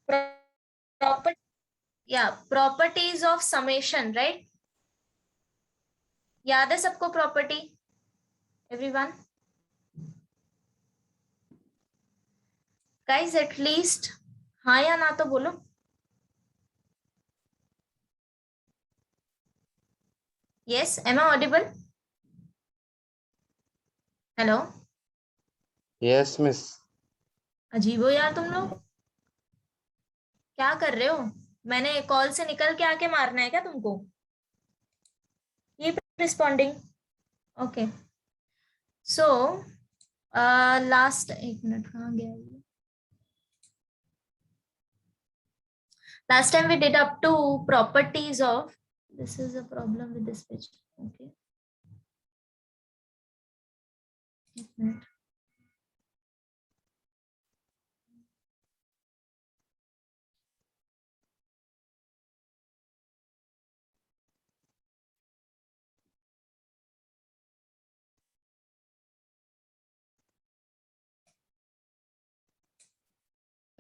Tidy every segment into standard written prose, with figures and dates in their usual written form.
Property, या properties of summation, right? याद है सबको प्रॉपर्टी? एवरीवन गाइस, एटलीस्ट हाँ या ना तो बोलो। Yes, am I audible? Hello? Yes miss. अजीब हो यार तुम लोग, क्या कर रहे हो? मैंने कॉल से निकल के आके मारना है क्या तुमको? Keep responding. Okay, so last, एक मिनट, कहाँ गया ये? Last time we did up to properties of, this is a problem with this page. Okay. एक मिनट।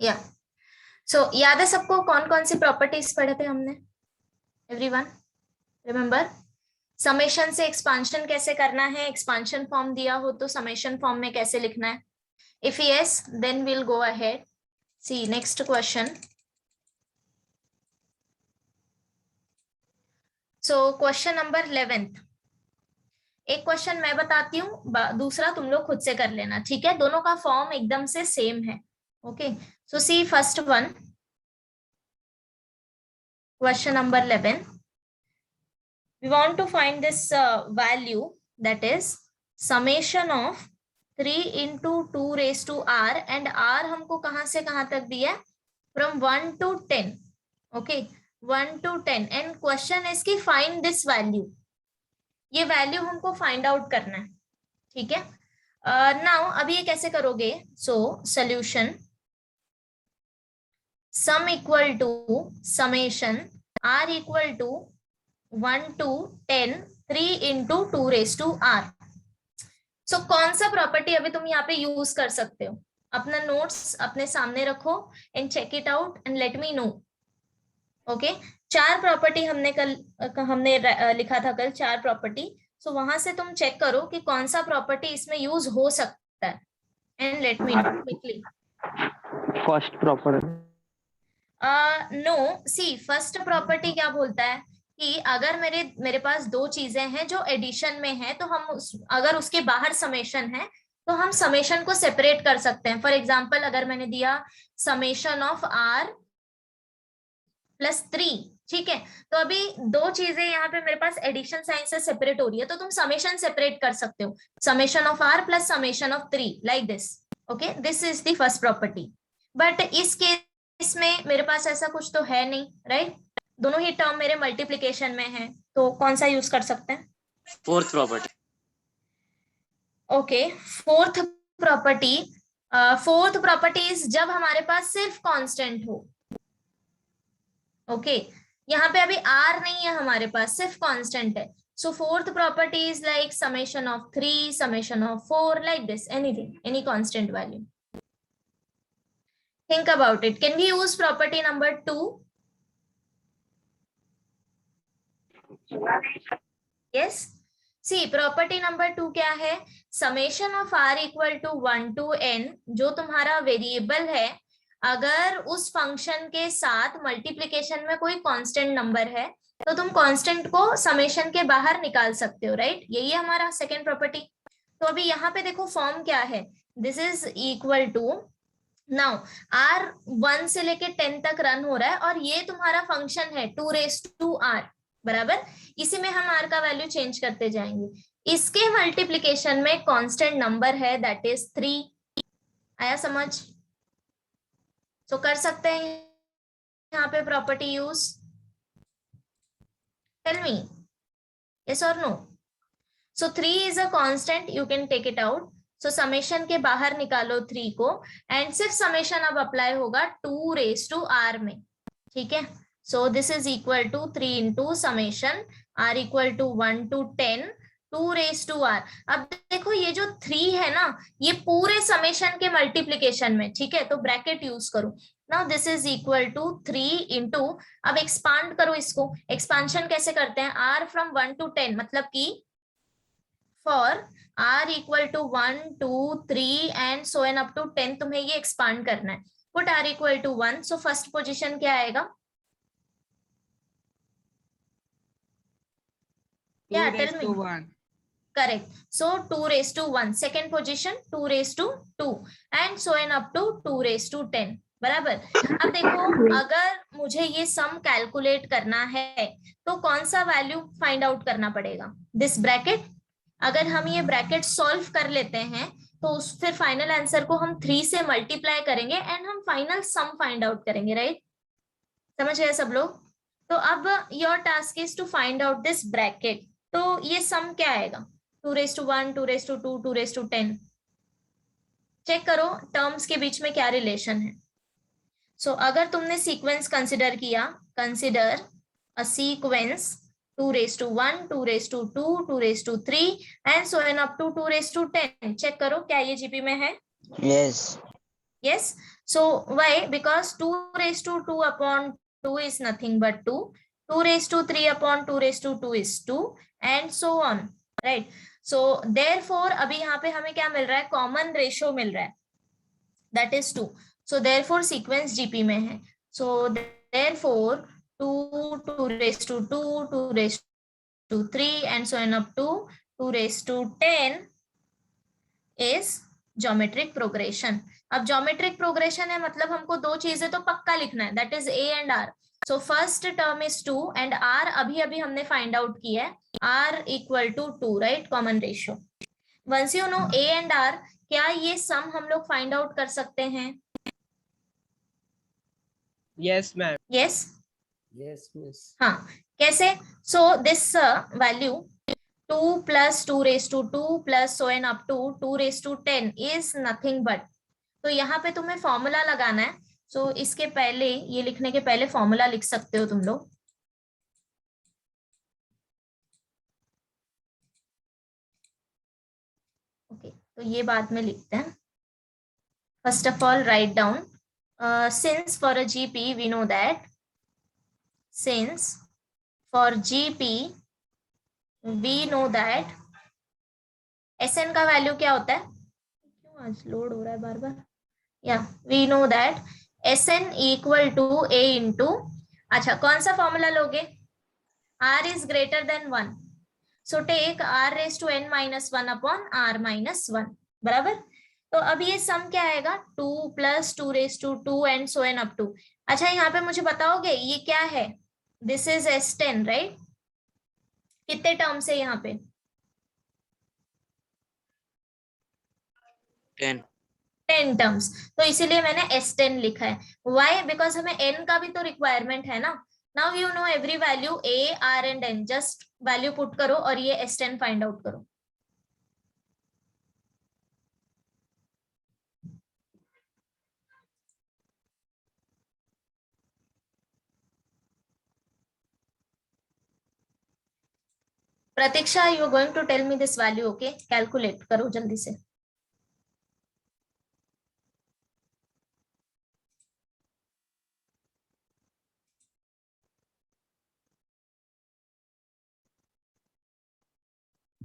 या सो याद है सबको कौन कौन सी प्रॉपर्टीज पढ़े थे हमने? Everyone remember? समेशन से एक्सपांशन कैसे करना है, एक्सपांशन फॉर्म दिया हो तो समेशन फॉर्म में कैसे लिखना है? If yes, then will go ahead. See next question. So question number 11th, एक क्वेश्चन मैं बताती हूँ, दूसरा तुम लोग खुद से कर लेना, ठीक है? दोनों का फॉर्म एकदम से सेम है। Okay, so C first one, question number 11. We want to find this value, that is summation of 3 into 2 raised to r, and r हमको कहां से कहां तक दिया है? From 1 to 10. Okay, 1 to 10, and question is कि find this value. ये value हमको फाइंड आउट करना है, ठीक है? नाउ अभी ये कैसे करोगे? So solution sum equal to summation r equal to 1 to 10 3 into 2 raised to r. So कौन सा प्रॉपर्टी अभी तुम यहाँ पे यूज कर सकते हो? अपना नोट्स अपने सामने रखो and check it out and let me know. Okay, 4 property हमने लिखा था कल, 4 प्रॉपर्टी। सो वहां से तुम चेक करो कि कौन सा प्रॉपर्टी इसमें यूज हो सकता है and let me know quickly. First property. No, see first property क्या बोलता है कि अगर मेरे पास दो चीजें हैं जो एडिशन में है, तो हम अगर उसके बाहर समेशन है तो हम समेशन को सेपरेट कर सकते हैं। फॉर एग्जांपल अगर मैंने दिया समेशन ऑफ r प्लस 3, ठीक है? तो अभी दो चीजें यहाँ पे मेरे पास एडिशन साइन से सेपरेट हो रही है, तो तुम समेशन सेपरेट कर सकते हो, summation of r plus summation of 3, like this. Okay, this is the first property. But इस केस में मेरे पास ऐसा कुछ तो है नहीं, राइट? दोनों ही टर्म मेरे मल्टीप्लीकेशन में है, तो कौन सा यूज कर सकते हैं? Fourth property. Okay, fourth property. Fourth property is जब हमारे पास सिर्फ कांस्टेंट हो। ओके, यहाँ पे अभी r नहीं है हमारे पास, सिर्फ कांस्टेंट है। So fourth property is like summation of 3, summation of 4, like this, anything, any constant value. Think about it. Can we use property number 2? Yes. See, property number 2 क्या है? Summation of r equal to 1 to n, जो तुम्हारा variable है, अगर उस function के साथ multiplication में कोई कांस्टेंट नंबर है तो तुम कांस्टेंट को समेशन के बाहर निकाल सकते हो, राइट? यही है हमारा सेकेंड प्रॉपर्टी। तो अभी यहाँ पे देखो फॉर्म क्या है, this is equal to, now r 1 से लेके 10 तक रन हो रहा है और ये तुम्हारा फंक्शन है 2 raised to r, बराबर? इसी में हम r का वैल्यू चेंज करते जाएंगे। इसके मल्टीप्लीकेशन में कांस्टेंट नंबर है, दैट इज 3। आया समझ? तो कर सकते हैं यहाँ पे property use? Tell me, yes और no? So 3 is a constant, you can take it out. So summation के बाहर निकालो 3 को, एंड सिर्फ समेशन अब अप्लाई होगा 2 raised to r में, ठीक है? So this is equal to 3 into समेशन r equal to 1 to 10 2 raise to R. अब देखो ये जो 3 है ना, ये पूरे समेशन के मल्टीप्लीकेशन में, ठीक है, तो ब्रैकेट यूज करो। Now this is equal to 3 into, अब एक्सपांड करो इसको। एक्सपांशन कैसे करते हैं, r फ्रॉम 1 to 10, मतलब कि for r equal to 1 2 3 and so on up to 10, तुम्हें ये एक्सपांड करना है। Put r equal to 1, so first position क्या आएगा, क्या, tell me. Correct. So 2 raised to 1. Second position 2 raised to 2 and so on up to 2 raised to 10. बराबर। अब देखो अगर मुझे ये सम कैलकुलेट करना है तो कौन सा वैल्यू फाइंड आउट करना पड़ेगा, दिस ब्रैकेट। अगर हम ये ब्रैकेट सॉल्व कर लेते हैं तो उस फिर फाइनल आंसर को हम 3 से मल्टीप्लाई करेंगे एंड हम फाइनल सम फाइंड आउट करेंगे, राइट। समझ गए सब लोग। तो अब your task is to find out this bracket. तो ये सम क्या आएगा, 2 raised to 1 2 raised to 2 2 raised to 10। Check करो टर्म्स के बीच में क्या रिलेशन है। सो अगर तुमने सीक्वेंस कंसिडर किया, consider a sequence 2 raised to 1 2 raised to 2 2 raised to 3 and so on up to 2 raised to 10। Check करो क्या ये जीपी में है। Yes. Yes. So why? Because 2 raised to 2 upon 2 is nothing but 2. 2 raised to 3 upon 2 raised to 2 is 2 and so on, right? So therefore अभी यहाँ पे हमें क्या मिल रहा है, कॉमन रेशियो मिल रहा है, that is 2. So therefore sequence GP में है. So therefore 2 2 raised to 2 2 raised to 3 and so on up to 2 raised to 10 is geometric progression. अब ज्योमेट्रिक प्रोग्रेशन है मतलब हमको दो चीजें तो पक्का लिखना है, that is A and R. So first term is 2 and R अभी अभी हमने फाइंड आउट किया है, R equal to 2, right, common ratio. Once you know A and R, क्या ये सम हम लोग फाइंड आउट कर सकते हैं? Yes ma'am. Yes Yes, miss. हाँ, कैसे? So this value 2 plus 2 raised to 2 plus so on up to 2 raised to 10 is nothing but, तो यहाँ पे तुम्हें फॉर्मूला लगाना है। सो इसके पहले, ये लिखने के पहले फॉर्मूला लिख सकते हो तुम लोग। ओके, तो ये बाद में लिखते हैं। First of all write down, since for a GP we know that, since for GP we know that SN का वैल्यू क्या होता है, क्यों आज लोड हो रहा है बार बार, या we know that SN equal to A into, अच्छा कौन सा फॉर्मूला लोगे, R is greater than 1, so take R raise to n minus 1 upon R minus 1, बराबर। तो अब ये सम क्या आएगा, 2 plus 2 raise to 2 and so on up to. अच्छा यहाँ पे मुझे बताओगे ये क्या है, दिस इज S10, राइट। कितने टर्म्स है यहाँ पे, 10 टर्म्स, तो इसीलिए मैंने S10 लिखा है। Why? बिकॉज हमें n का भी तो रिक्वायरमेंट है ना। Now you know every value A R and n, just value put करो और ये S10 फाइंड आउट करो। Pratiksha, you are going to tell me this value, okay, calculate करो जल्दी से।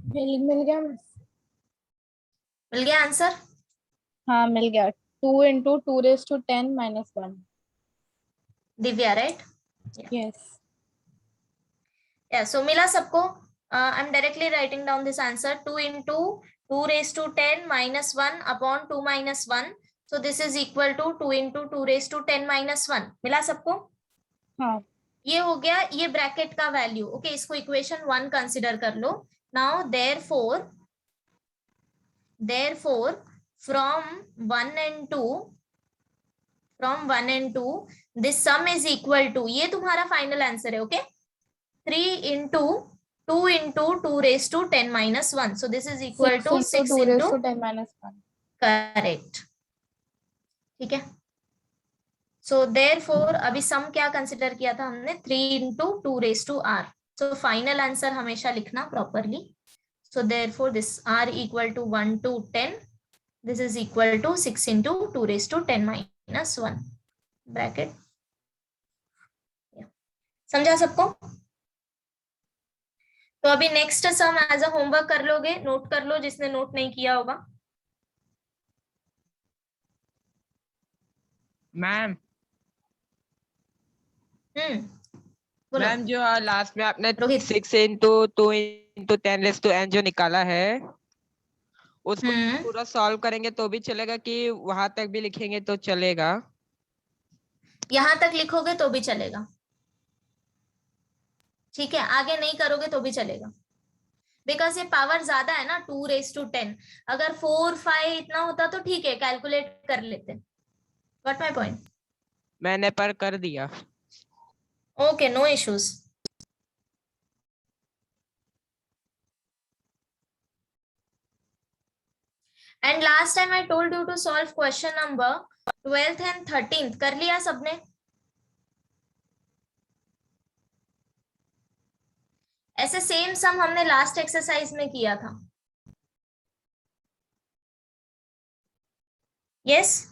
मिल गया। मिल गया आंसर? हाँ मिल गया, 2 into 2 raised to 10 minus 1. Divya, right? Yes. Yeah, so मिला सबको? I'm directly writing down this answer, 2 into 2 raised to 10 minus 1 upon 2 minus 1, so this is equal to 2 into 2 raised to 10 minus 1। मिला सबको? हाँ। ये हो गया ये ब्रैकेट का वैल्यू, ओके, इसको इक्वेशन 1 कंसिडर कर लो। Now therefore from 1 and 2 this sum is equal to, ये तुम्हारा फाइनल आंसर है, okay, 3 into 2 into 2 raised to 10 minus 1, so this is equal to 6 2 raised into to 10 minus 1. Correct, ठीक है। सो therefore अभी सम क्या कंसिडर किया था हमने, 3 into 2 raised to r, so final answer हमेशा लिखना properly. So therefore this r equal to 1 to 10. This is equal to 6 into 2 raised to 10 minus 1 bracket. समझा सबको? तो अभी next sum as a homework कर लोगे, नोट कर लो जिसने नोट नहीं किया होगा. मैम बोलो. मैम जो लास्ट में आपने Rohit. 6 into 2 into 10 raised to n जो निकाला है उसको पूरा सॉल्व करेंगे तो भी चलेगा कि वहां तक भी लिखेंगे तो चलेगा? यहां तक लिखोगे तो भी चलेगा. ठीक है, आगे नहीं करोगे तो भी चलेगा, बिकॉज ये पावर ज्यादा है ना, 2 raised to 10. अगर 4, 5 इतना होता तो ठीक है, कैलकुलेट कर लेते. Got my point? मैंने पर कर दिया. Okay, no issues. And last time I told you to solve question number 12th and 13th. कर लिया सबने? ऐसे सेम सम हमने लास्ट एक्सरसाइज में किया था. यस?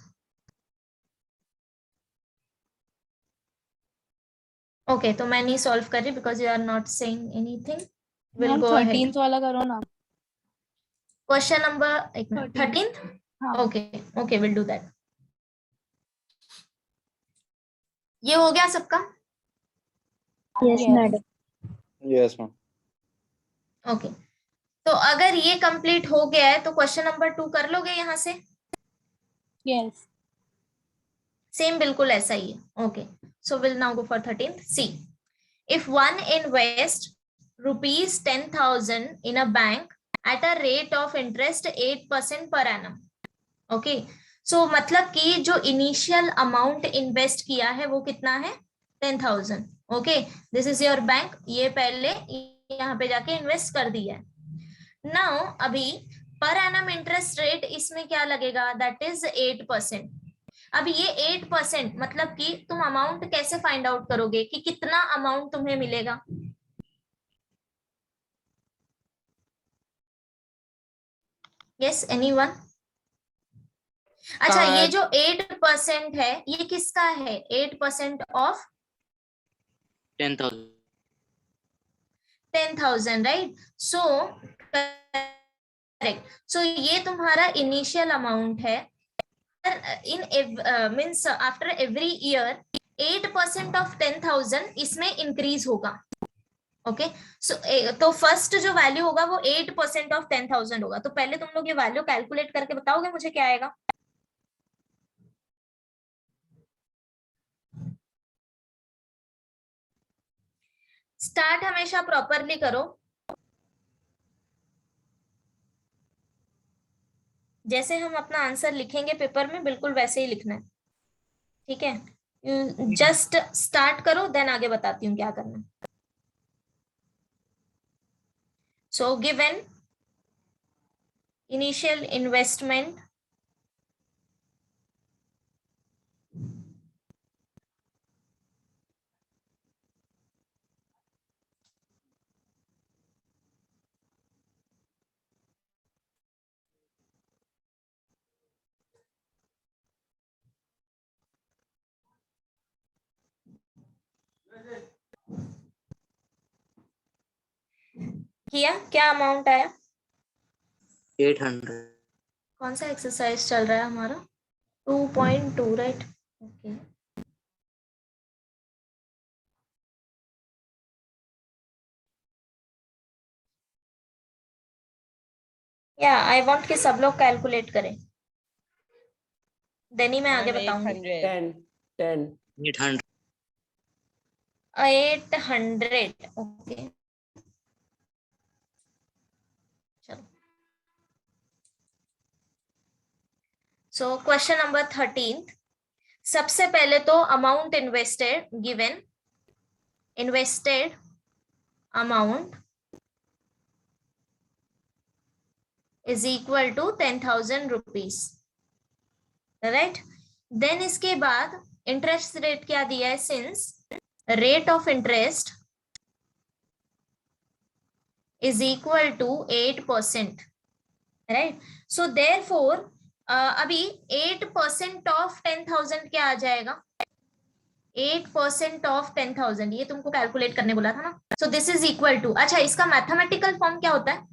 ओके, तो मैं नहीं सॉल्व कर रही because you are not saying anything. Will go ahead. 13th वाला करो ना. Question number 13th. Okay okay, will do that. ये हो गया सबका? Yes madam. Yes, ma'am. Okay, तो अगर ये कंप्लीट हो गया है तो क्वेश्चन नंबर 2 कर लोगे यहाँ से? यस. सेम बिल्कुल ऐसा ही है. Okay, so will now go for 13th. See, if one invest rupees 10,000 in a bank at a rate of interest 8% per annum. Okay, सो मतलब कि जो इनिशियल अमाउंट इन्वेस्ट किया है वो कितना है? 10,000. Okay, this is your bank. ये पहले यहाँ पे जाके इन्वेस्ट कर दिया है. नाउ अभी पर एनम इंटरेस्ट रेट इसमें क्या लगेगा? That is 8%. अभी ये 8% मतलब कि तुम अमाउंट कैसे फाइंड आउट करोगे कि कितना अमाउंट तुम्हें मिलेगा? Yes, anyone? अच्छा, ये जो 8% है ये किसका है? 8% of 10,000, right? So correct. So ये तुम्हारा इनिशियल अमाउंट है. In means after every year 8% of 10,000 इसमें इंक्रीज होगा. ओके, सो तो फर्स्ट जो वैल्यू होगा वो 8% ऑफ 10,000 होगा. तो पहले तुम लोग ये वैल्यू कैलकुलेट करके बताओगे मुझे क्या आएगा? स्टार्ट हमेशा प्रॉपरली करो. जैसे हम अपना आंसर लिखेंगे पेपर में बिल्कुल वैसे ही लिखना है. ठीक है, जस्ट स्टार्ट करो, देन आगे बताती हूँ क्या करना. सो गिवन इनिशियल इन्वेस्टमेंट किया, क्या अमाउंट आया? 800. कौन सा एक्सरसाइज चल रहा है हमारा? 2.2, राइट? ओके, या आई वांट कि सब लोग कैलकुलेट करें, देन ही मैं आगे बताऊंगी. 10. 800. ओके, चलो. So question number 13th. सबसे पहले तो amount invested given, invested amount is equal to 10,000 rupees, right? Then इसके बाद इंटरेस्ट रेट क्या दिया है? Since rate of interest is equal to 8%, right? So therefore अभी 8% of 10,000 क्या आ जाएगा? 8% of 10,000, ये तुमको कैलकुलेट करने बोला था ना. So this is equal to, अच्छा इसका मैथमेटिकल फॉर्म क्या होता है?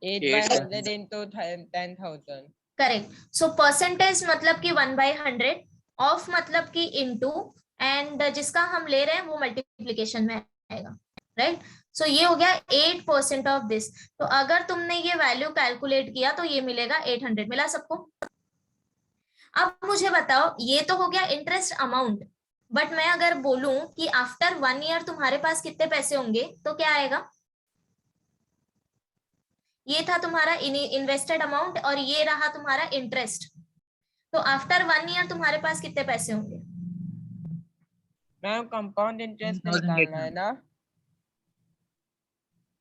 8/100 into 10,000. करेक्ट. सो परसेंटेज मतलब कि 1/100, ऑफ मतलब कि इनटू, एंड जिसका हम ले रहे हैं वो मल्टीप्लिकेशन में आएगा, राइट? सो ये हो गया 8% ऑफ दिस. तो अगर तुमने ये वैल्यू कैलकुलेट किया तो ये मिलेगा 800. मिला सबको? अब मुझे बताओ, ये तो हो गया इंटरेस्ट अमाउंट, बट मैं अगर बोलूं कि आफ्टर 1 ईयर तुम्हारे पास कितने पैसे होंगे तो क्या आएगा? ये था तुम्हारा इन्वेस्टेड अमाउंट और ये रहा तुम्हारा इंटरेस्ट. तो आफ्टर 1 ईयर तुम्हारे पास कितने पैसे होंगे? मैम कंपाउंड इंटरेस्ट निकालना है ना?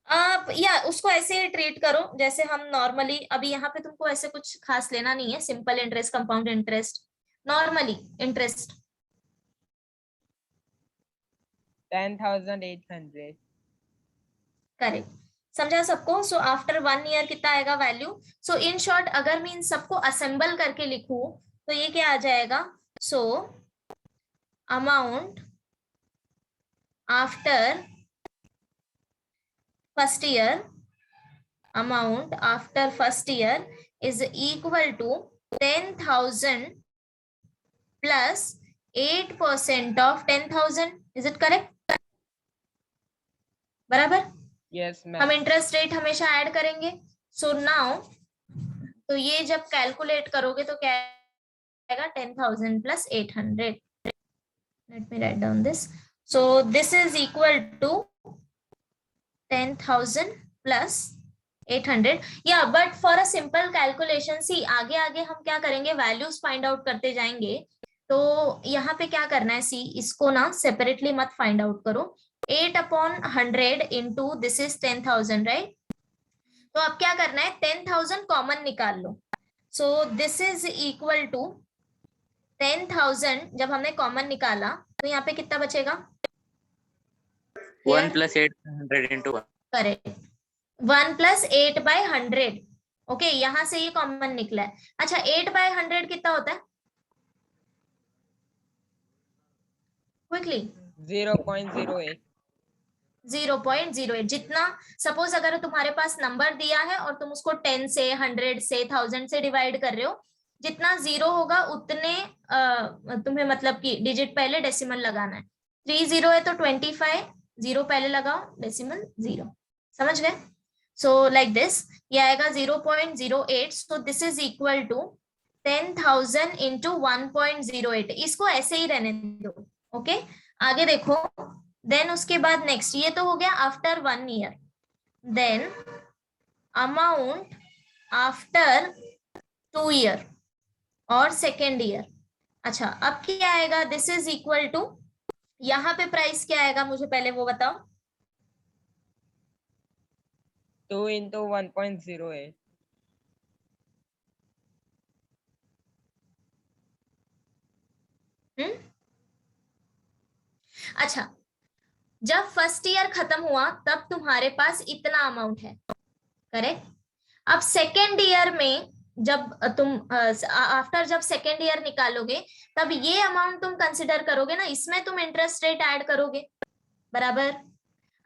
आप या उसको ऐसे ही ट्रीट करो जैसे हम नॉर्मली, अभी यहाँ पे तुमको ऐसे कुछ खास लेना नहीं है. Simple interest, compound interest, normally interest. 10,800. Correct. समझा सबको? सो आफ्टर 1 ईयर कितना आएगा वैल्यू? सो इन शॉर्ट अगर मैं इन सबको असेंबल करके लिखूं तो ये क्या आ जाएगा? So amount after first year, amount after first year is equal to 10,000 plus 8% of 10,000. Is it correct? बराबर? Yes ma'am. हम इंटरेस्ट रेट हमेशा ऐड करेंगे. सो नाउ तो ये जब कैलकुलेट करोगे तो क्या आएगा? 10,000 plus 800. Let me write down this. So this is equal to 10,000 plus 800. या but for a simple calculation, see आगे आगे हम क्या करेंगे, वैल्यूज फाइंड आउट करते जाएंगे. तो यहाँ पे क्या करना है, सी इसको ना सेपरेटली मत फाइंड आउट करो. 8/100 इंटू दिस इज 10,000, राइट? तो अब क्या करना है, 10,000 कॉमन निकाल लो. So this is equal to 10,000. जब हमने कॉमन निकाला तो यहाँ पे कितना बचेगा? 1 plus 800 into 1. Correct. 1 plus 8/100. Okay, यहां से ये कॉमन निकला है. अच्छा 8/100 कितना होता है? क्विकली 0.08. 0.08. जितना सपोज अगर तुम्हारे पास नंबर दिया है और तुम उसको 10 से 100 से 1000 से डिवाइड कर रहे हो, जितना जीरो होगा उतने तुम्हें मतलब कि डिजिट पहले डेसिमल लगाना है. 30 है तो 25, 0 पहले लगाओ, डेसिमल 0. समझ गए? सो लाइक दिस ये आएगा 0.08. So this is equal to 10,000 into 1.08. इसको ऐसे ही रहने दो. ओके आगे देखो. देन उसके बाद नेक्स्ट, ये तो हो गया after 1 year. Then amount after 2 year और सेकेंड ईयर. अच्छा अब क्या आएगा? दिस इज इक्वल टू, यहाँ पे प्राइस क्या आएगा मुझे पहले वो बताओ. 2 into 1.08. अच्छा जब फर्स्ट ईयर खत्म हुआ तब तुम्हारे पास इतना अमाउंट है, करेक्ट? अब सेकेंड ईयर में जब तुम आफ्टर जब सेकेंड ईयर निकालोगे तब ये अमाउंट तुम कंसिडर करोगे ना, इसमें तुम इंटरेस्ट रेट ऐड करोगे, बराबर?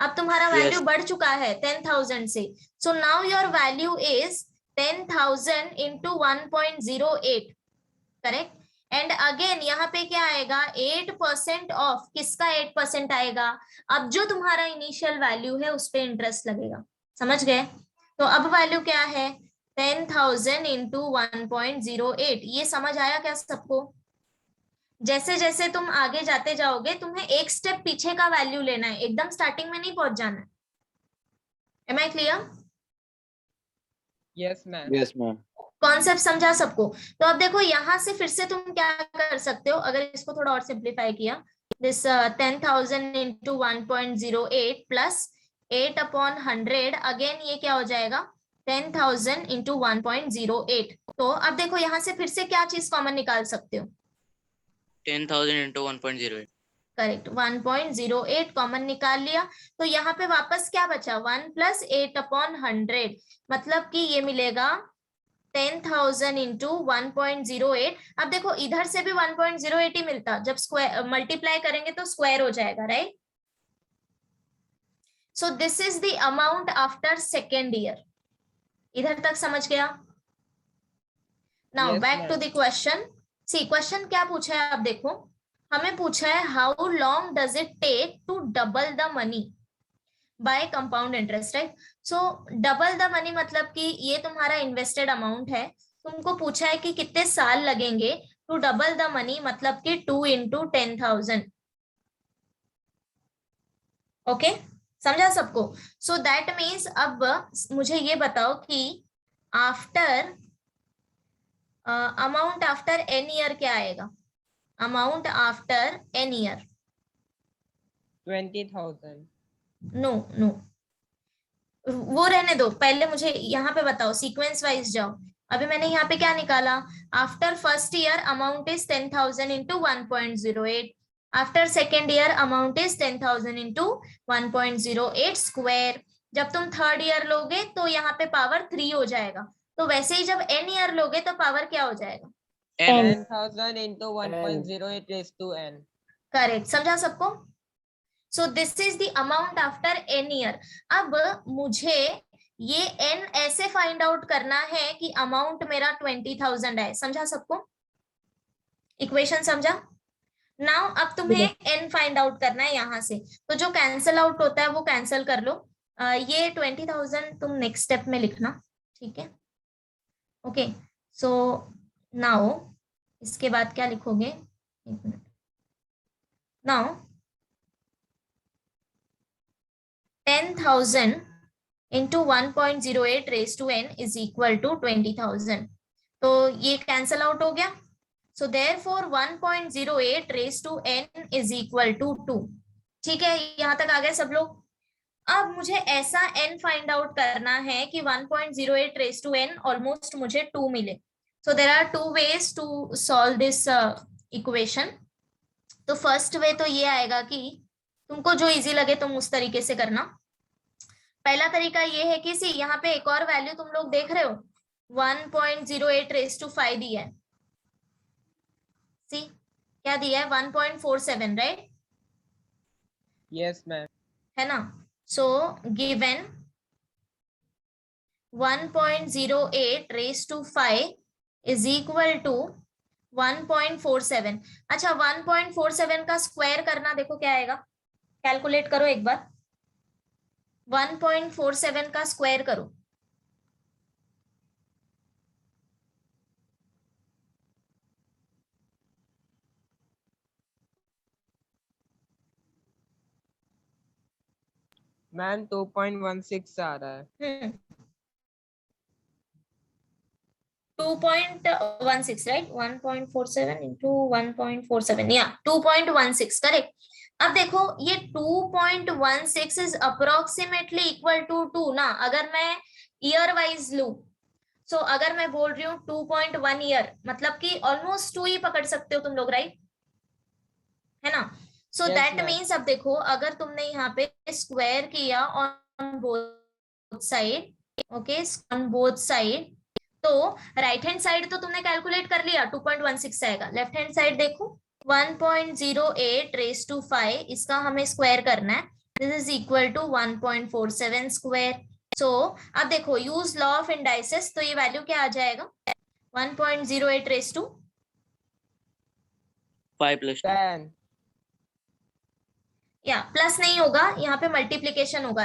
अब तुम्हारा वैल्यू बढ़ चुका है 10,000 से. So now your value is 10,000 into 1.08, correct? And again यहाँ पे क्या आएगा? 8% ऑफ. किसका 8% आएगा? अब जो तुम्हारा इनिशियल वैल्यू है उस पे इंटरेस्ट लगेगा. समझ गए? तो अब वैल्यू क्या है? 10,000 इंटू 1.08. ये समझ आया क्या सबको? जैसे जैसे तुम आगे जाते जाओगे तुम्हें एक स्टेप पीछे का वैल्यू लेना है, एकदम स्टार्टिंग में नहीं पहुंच जाना है. Am I clear? Yes ma'am. Yes ma'am. Concept समझा सबको? तो अब देखो यहाँ से फिर से तुम क्या कर सकते हो, अगर इसको थोड़ा और सिंप्लीफाई किया, दिस 10,000 इंटू 1.08 प्लस 8/100. अगेन ये क्या हो जाएगा? 10,000 इंटू 1.08. तो अब देखो यहाँ से फिर से क्या चीज कॉमन निकाल सकते हो? 10,000 into 1.08. करेक्ट, 1.08 कॉमन निकाल लिया, तो यहाँ पे वापस क्या बचा, 1 + 8/100, मतलब कि ये मिलेगा 10,000 इंटू 1.08। अब देखो इधर से भी 1.08 ही मिलता, जब स्क्वायर मल्टीप्लाई करेंगे तो स्क्वायर हो जाएगा, right. So this is the amount after second year. इधर तक समझ गया? Now Yes, back to ma'am. The question. See question क्या पूछा है, अब देखो हमें पूछा है how long does it take to double the money by compound interest, right. So double the money मतलब कि ये तुम्हारा इन्वेस्टेड अमाउंट है, तुमको पूछा है कि कितने साल लगेंगे टू डबल द मनी, मतलब कि 2 × 10,000। ओके, समझा सबको? सो दैट मीन्स अब मुझे ये बताओ कि after amount after N year क्या आएगा, amount after N year. 20,000. No no, वो रहने दो, पहले मुझे यहाँ पे बताओ, सीक्वेंस वाइज जाओ। अभी मैंने यहाँ पे क्या निकाला, after first year amount is 10,000 into 1.08, after second year amount is 10,000 into 1.08 square. जब तुम थर्ड ईयर लोगे तो यहाँ पे पावर 3 हो जाएगा, तो वैसे ही जब एन ईयर लोगे तो पावर क्या हो जाएगा, 10,000 into 1.08 raised to n. Correct, समझा सबको? So this is the amount after N year. अब मुझे ये एन ऐसे फाइंड आउट करना है कि अमाउंट मेरा 20,000 है, समझा सबको? इक्वेशन समझा? नाउ अब तुम्हें एन फाइंड आउट करना है यहाँ से, तो जो कैंसल आउट होता है वो कैंसल कर लो। ये 20,000 तुम नेक्स्ट स्टेप में लिखना, ठीक है? ओके, सो नाउ इसके बाद क्या लिखोगे, एक minute. Now 10,000 into 1.08 raised to n is equal to 20,000, तो ये कैंसल आउट हो गया। So therefore 1.08 raised to n is equal to 2। ठीक है, यहाँ तक आ गए सब लोग? अब मुझे ऐसा n फाइंड आउट करना है कि 1.08 raised to n ऑलमोस्ट मुझे 2 मिले। So there are 2 ways to solve this equation. तो फर्स्ट वे तो ये आएगा कि तुमको जो इजी लगे तुम उस तरीके से करना। पहला तरीका ये है कि सी यहाँ पे एक और वैल्यू तुम लोग देख रहे हो, 1.08 raised to 5 दिया है, सी क्या दिया है, 1.47, राइट? Yes, ma'am. है ना? So given 1.08 raised to 5 is equal to 1.47। अच्छा, 1.47 का स्क्वायर करना, देखो क्या आएगा, कैलकुलेट करो एक बार, 1.47 का स्क्वायर करो। मैम 2.16 आ रहा है। 2.16, राइट? 1.47 into 1.47, या 2.16, करेक्ट। अब देखो ये 2.16 इज अप्रोक्सीमेटली इक्वल टू 2 ना, अगर मैं ईयर वाइज लू। सो अगर मैं बोल रही हूँ 2.1 ईयर, मतलब कि ऑलमोस्ट 2 ही पकड़ सकते हो तुम लोग, राइट? है ना? सो दैट मीन्स अब देखो अगर तुमने यहाँ पे स्क्वायर किया on both side, okay, on both side, तो राइट हैंड साइड तो तुमने कैलकुलेट कर लिया, 2.16 आएगा। लेफ्ट हैंड साइड देखो 1.08 raised to 5, इसका हमें स्क्वायर करना है, this is equal to 1.47 square. सो अब देखो यूज लॉ ऑफ इंडाइसेस, तो ये वैल्यू क्या आ जाएगा, 1.08 raised to 5 + 2 10. या प्लस नहीं होगा, यहाँ पे मल्टीप्लीकेशन होगा,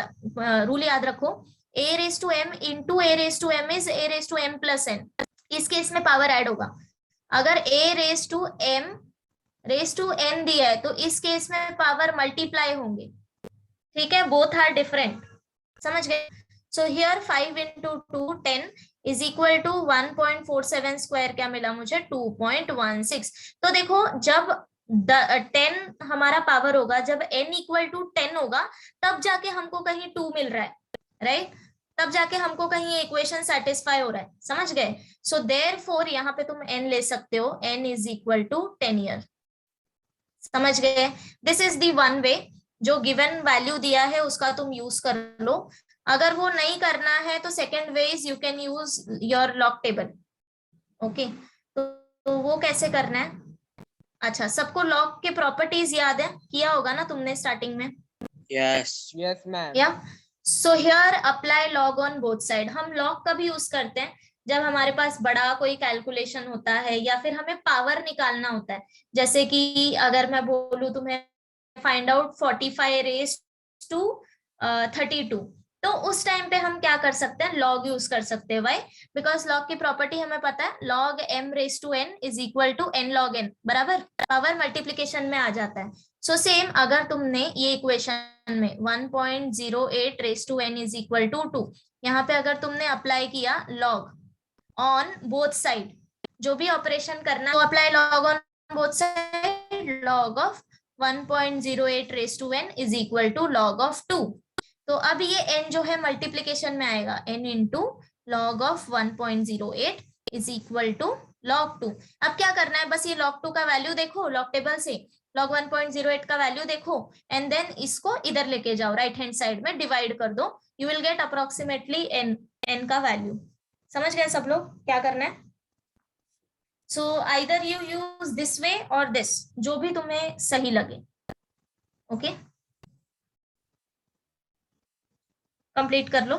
रूल याद रखो, a raised to m into a raised to m is a raised to m plus n। इस केस में पावर ऐड होगा। अगर a raised to m raised to n दिया है तो इस केस में पावर मल्टीप्लाई होंगे, ठीक है? बोथ आर डिफरेंट, समझ गए? So here 5 into 2 10 is equal to 1.47 square, क्या मिला मुझे, 2.16। तो देखो जब 10 हमारा पावर होगा, जब n इक्वल टू 10 होगा, तब जाके हमको कहीं 2 मिल रहा है, राइट? तब जाके हमको कहीं इक्वेशन सेटिस्फाई हो रहा है, समझ गए? सो देयरफॉर यहाँ पे तुम n ले सकते हो, n is equal to 10 year. समझ गए? This is the one way, जो गिवन वैल्यू दिया है उसका तुम यूज कर लो। अगर वो नहीं करना है तो second way is you can use your log table. Okay, तो वो कैसे करना है? अच्छा, सबको लॉग के प्रॉपर्टीज याद है? किया होगा ना तुमने स्टार्टिंग में? Yes. Yes ma'am. या so here apply log on both side. हम लॉग कब यूज करते हैं? जब हमारे पास बड़ा कोई कैलकुलेशन होता है या फिर हमें पावर निकालना होता है। जैसे कि अगर मैं बोलूं तुम्हें फाइंड आउट 45 रेज टू 32, तो उस टाइम पे हम क्या कर सकते हैं? लॉग यूज कर सकते हैं। वाई? बिकॉज लॉग की प्रॉपर्टी हमें पता है, log m raise to n is equal to n log n, बराबर पावर मल्टीप्लीकेशन में आ जाता है। सो सेम अगर तुमने ये इक्वेशन में 1.08 raise to n is equal to 2, यहाँ पे अगर तुमने अप्लाई किया लॉग ऑन बोथ साइड, जो भी ऑपरेशन करना तो apply log on both side, log of 1.08 raise to n is equal to log of 2। तो अब ये n जो है मल्टीप्लीकेशन में आएगा, n into log of 1.08 is equal to log 2। अब क्या करना है? बस ये log 2 का वैल्यू देखो लॉग टेबल से, log 1.08 का वैल्यू देखो, एंड देन इसको इधर लेके जाओ, राइट हैंड साइड में डिवाइड कर दो, you will get approximately n का वैल्यू। समझ गए सब लोग क्या करना है? So either you use this way और दिस, जो भी तुम्हें सही लगे। ओके, कंप्लीट कर लो।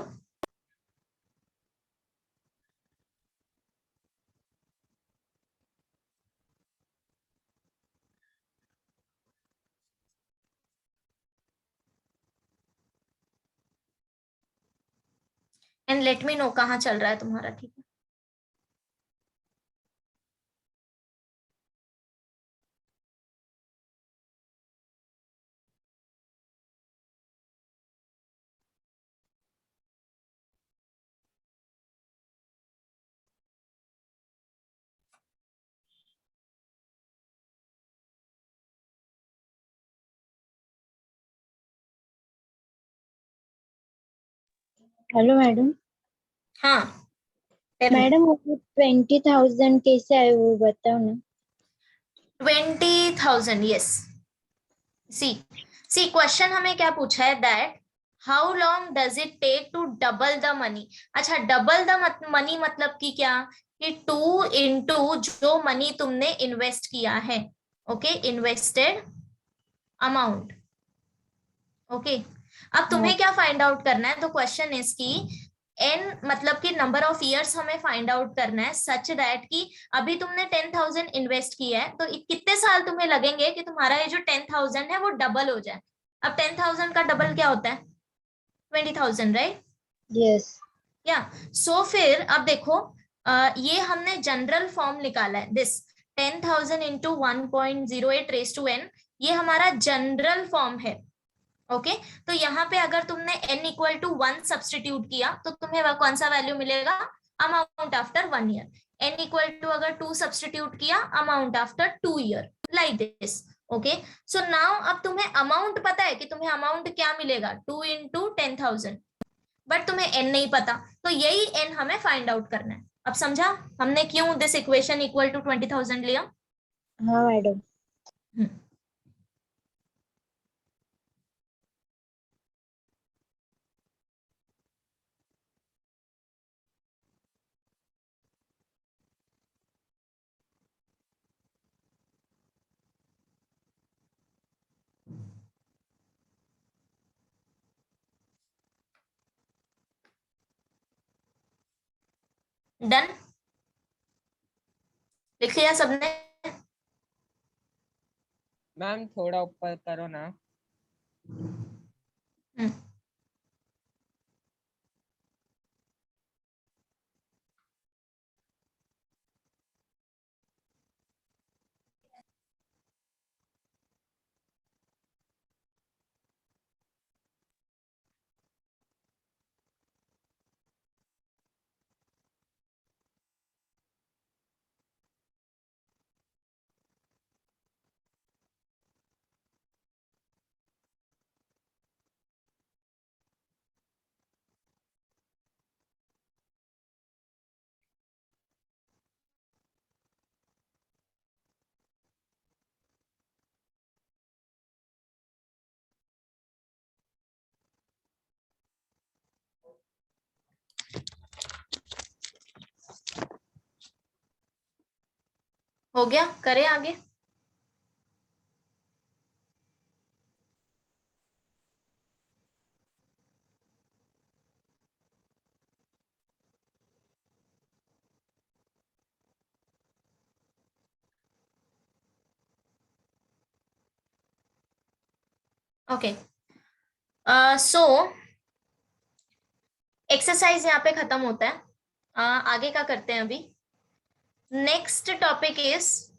एंड लेट मी नो कहाँ चल रहा है तुम्हारा। ठीक है, हेलो मैडम। हाँ tell me। मैडम वो 20,000 कैसे आए वो बताओ ना। 20,000, यस। सी क्वेश्चन हमें क्या पूछा है? That how long does it take to double the money. अच्छा, डबल द मनी मतलब कि क्या? कि 2 इंटू जो मनी तुमने इन्वेस्ट किया है। Okay, invested amount. ओके, अब तुम्हें क्या फाइंड आउट करना है? तो क्वेश्चन इज की n मतलब कि नंबर ऑफ इयर्स हमें फाइंड आउट करना है, सच दैट कि अभी तुमने 10,000 इन्वेस्ट किया है, तो कितने साल तुम्हें लगेंगे कि तुम्हारा ये जो 10,000 है वो डबल हो जाए। अब 10,000 का डबल क्या होता है? 20,000, राइट? यस। या सो फिर अब देखो, ये हमने जनरल फॉर्म निकाला है, this 10,000 into 1.08 raise to n, ये हमारा जनरल फॉर्म है। ओके, तो यहाँ पे अगर तुमने n इक्वल टू 1 सब्सटीट्यूट किया तो तुम्हें कौन सा वैल्यू मिलेगा? Amount after 1 year. n equal to अगर 2 सब्सटीट्यूट किया, amount after 2 year, like this. Okay, so now अब तुम्हें अमाउंट पता है कि तुम्हें अमाउंट क्या मिलेगा? 2 इंटू 10,000, बट तुम्हें n नहीं पता, तो यही n हमें फाइंड आउट करना है। अब समझा हमने क्यों दिस इक्वेशन इक्वल टू 20,000 लिया? हाँ मैडम। डन? लिख लिया सबने? मैम थोड़ा ऊपर करो ना। हम्म, हो गया, करें आगे। ओके, सो एक्सरसाइज यहाँ पे खत्म होता है। आगे का करते हैं अभी। नेक्स्ट टॉपिक इज,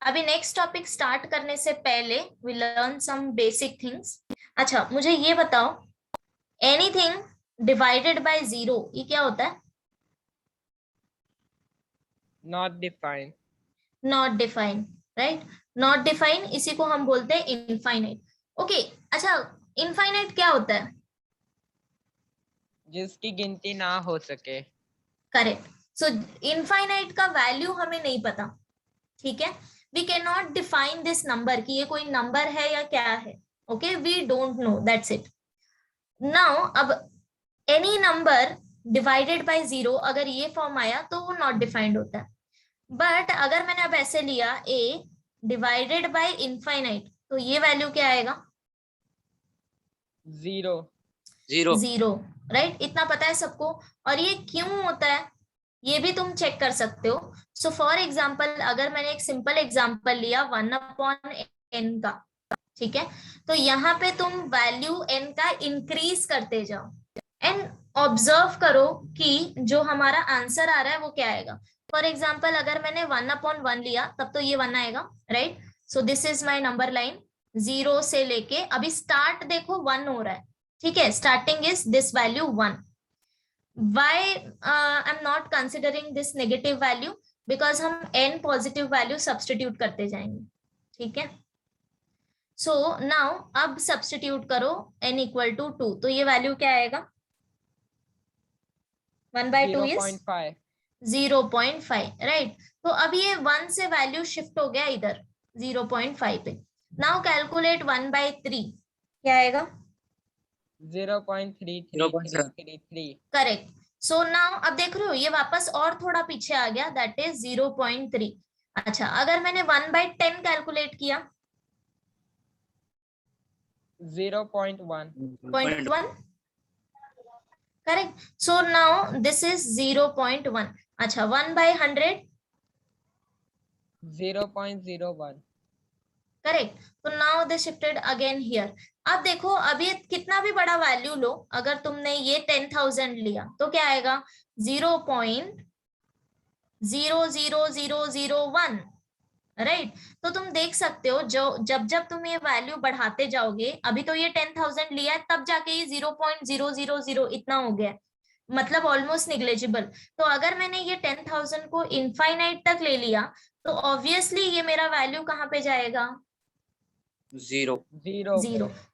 अभी नेक्स्ट टॉपिक स्टार्ट करने से पहले we learn some basic things. अच्छा, मुझे ये बताओ, एनीथिंग डिवाइडेड बाय 0 ये क्या होता है? Not defined. Not defined, right. Not defined, इसी को हम बोलते हैं इनफाइनाइट। ओके, अच्छा, इनफाइनाइट क्या होता है? जिसकी गिनती ना हो सके। करेक्ट। सो इनफाइनाइट का वैल्यू हमें नहीं पता, ठीक है। We can not define this number कि ये कोई नंबर है या क्या है। Okay, we don't know, that's it. Now अब एनी नंबर डिवाइडेड बाय 0 अगर ये फॉर्म आया तो वो नॉट डिफाइंड होता है। बट अगर मैंने अब ऐसे लिया a डिवाइडेड बाय इनफाइनाइट, तो ये वैल्यू क्या आएगा? 0। 0, राइट। इतना पता है सबको। और ये क्यों होता है ये भी तुम चेक कर सकते हो। सो फॉर एग्जाम्पल, अगर मैंने एक सिंपल एग्जाम्पल लिया 1/n का, ठीक है, तो यहाँ पे तुम वैल्यू n का इंक्रीज करते जाओ एंड ऑब्जर्व करो कि जो हमारा आंसर आ रहा है वो क्या आएगा। फॉर एग्जाम्पल, अगर मैंने 1/1 लिया तब तो ये 1 आएगा, right. So this is my number line, 0 से लेके अभी स्टार्ट देखो 1 हो रहा है, ठीक है। Starting is this value 1। why I'm not considering this negative value? because हम n पॉजिटिव वैल्यू सब्स्टिट्यूट करते जाएंगे, ठीक है। सो नाउ अब सब्स्टिट्यूट करो n इक्वल टू 2, तो ये वैल्यू क्या आएगा? 1/2 इज 0.5, राइट। तो अब ये 1 से वैल्यू शिफ्ट हो गया इधर 0.5 पे। नाउ कैलकुलेट 1/3, क्या आएगा? 0.3333। करेक्ट। सो नाउ अब देख रहे हो ये वापस और थोड़ा पीछे आ गया, दैट इज 0.3। अच्छा, अगर मैंने 1/10 कैलकुलेट किया, 0.1। Correct. So now this is 0.1। अच्छा, 1/100, 0.01। करेक्ट। तो now they shifted again here. अब देखो, अब ये कितना भी बड़ा वैल्यू लो, अगर तुमने ये 10,000 लिया तो क्या आएगा? 0.00001, राइट। तो तुम देख सकते हो, जो जब जब तुम ये वैल्यू बढ़ाते जाओगे, अभी तो ये 10,000 लिया है, तब जाके ये 0.000 इतना हो गया, मतलब ऑलमोस्ट निग्लेजिबल। तो अगर मैंने ये 10,000 को इनफाइनाइट तक ले लिया तो ऑब्वियसली ये मेरा वैल्यू कहाँ पे जाएगा? 0।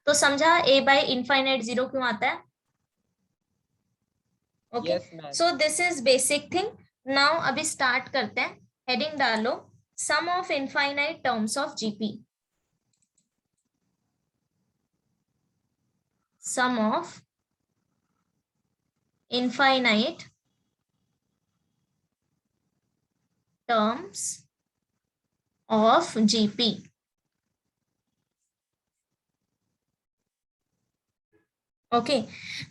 तो समझा a बाय इनफाइनाइट 0 क्यों आता है? Okay, so this is basic thing. Now अभी स्टार्ट करते हैं। हेडिंग डालो, sum of infinite terms of GP. Sum of infinite terms of GP. Okay,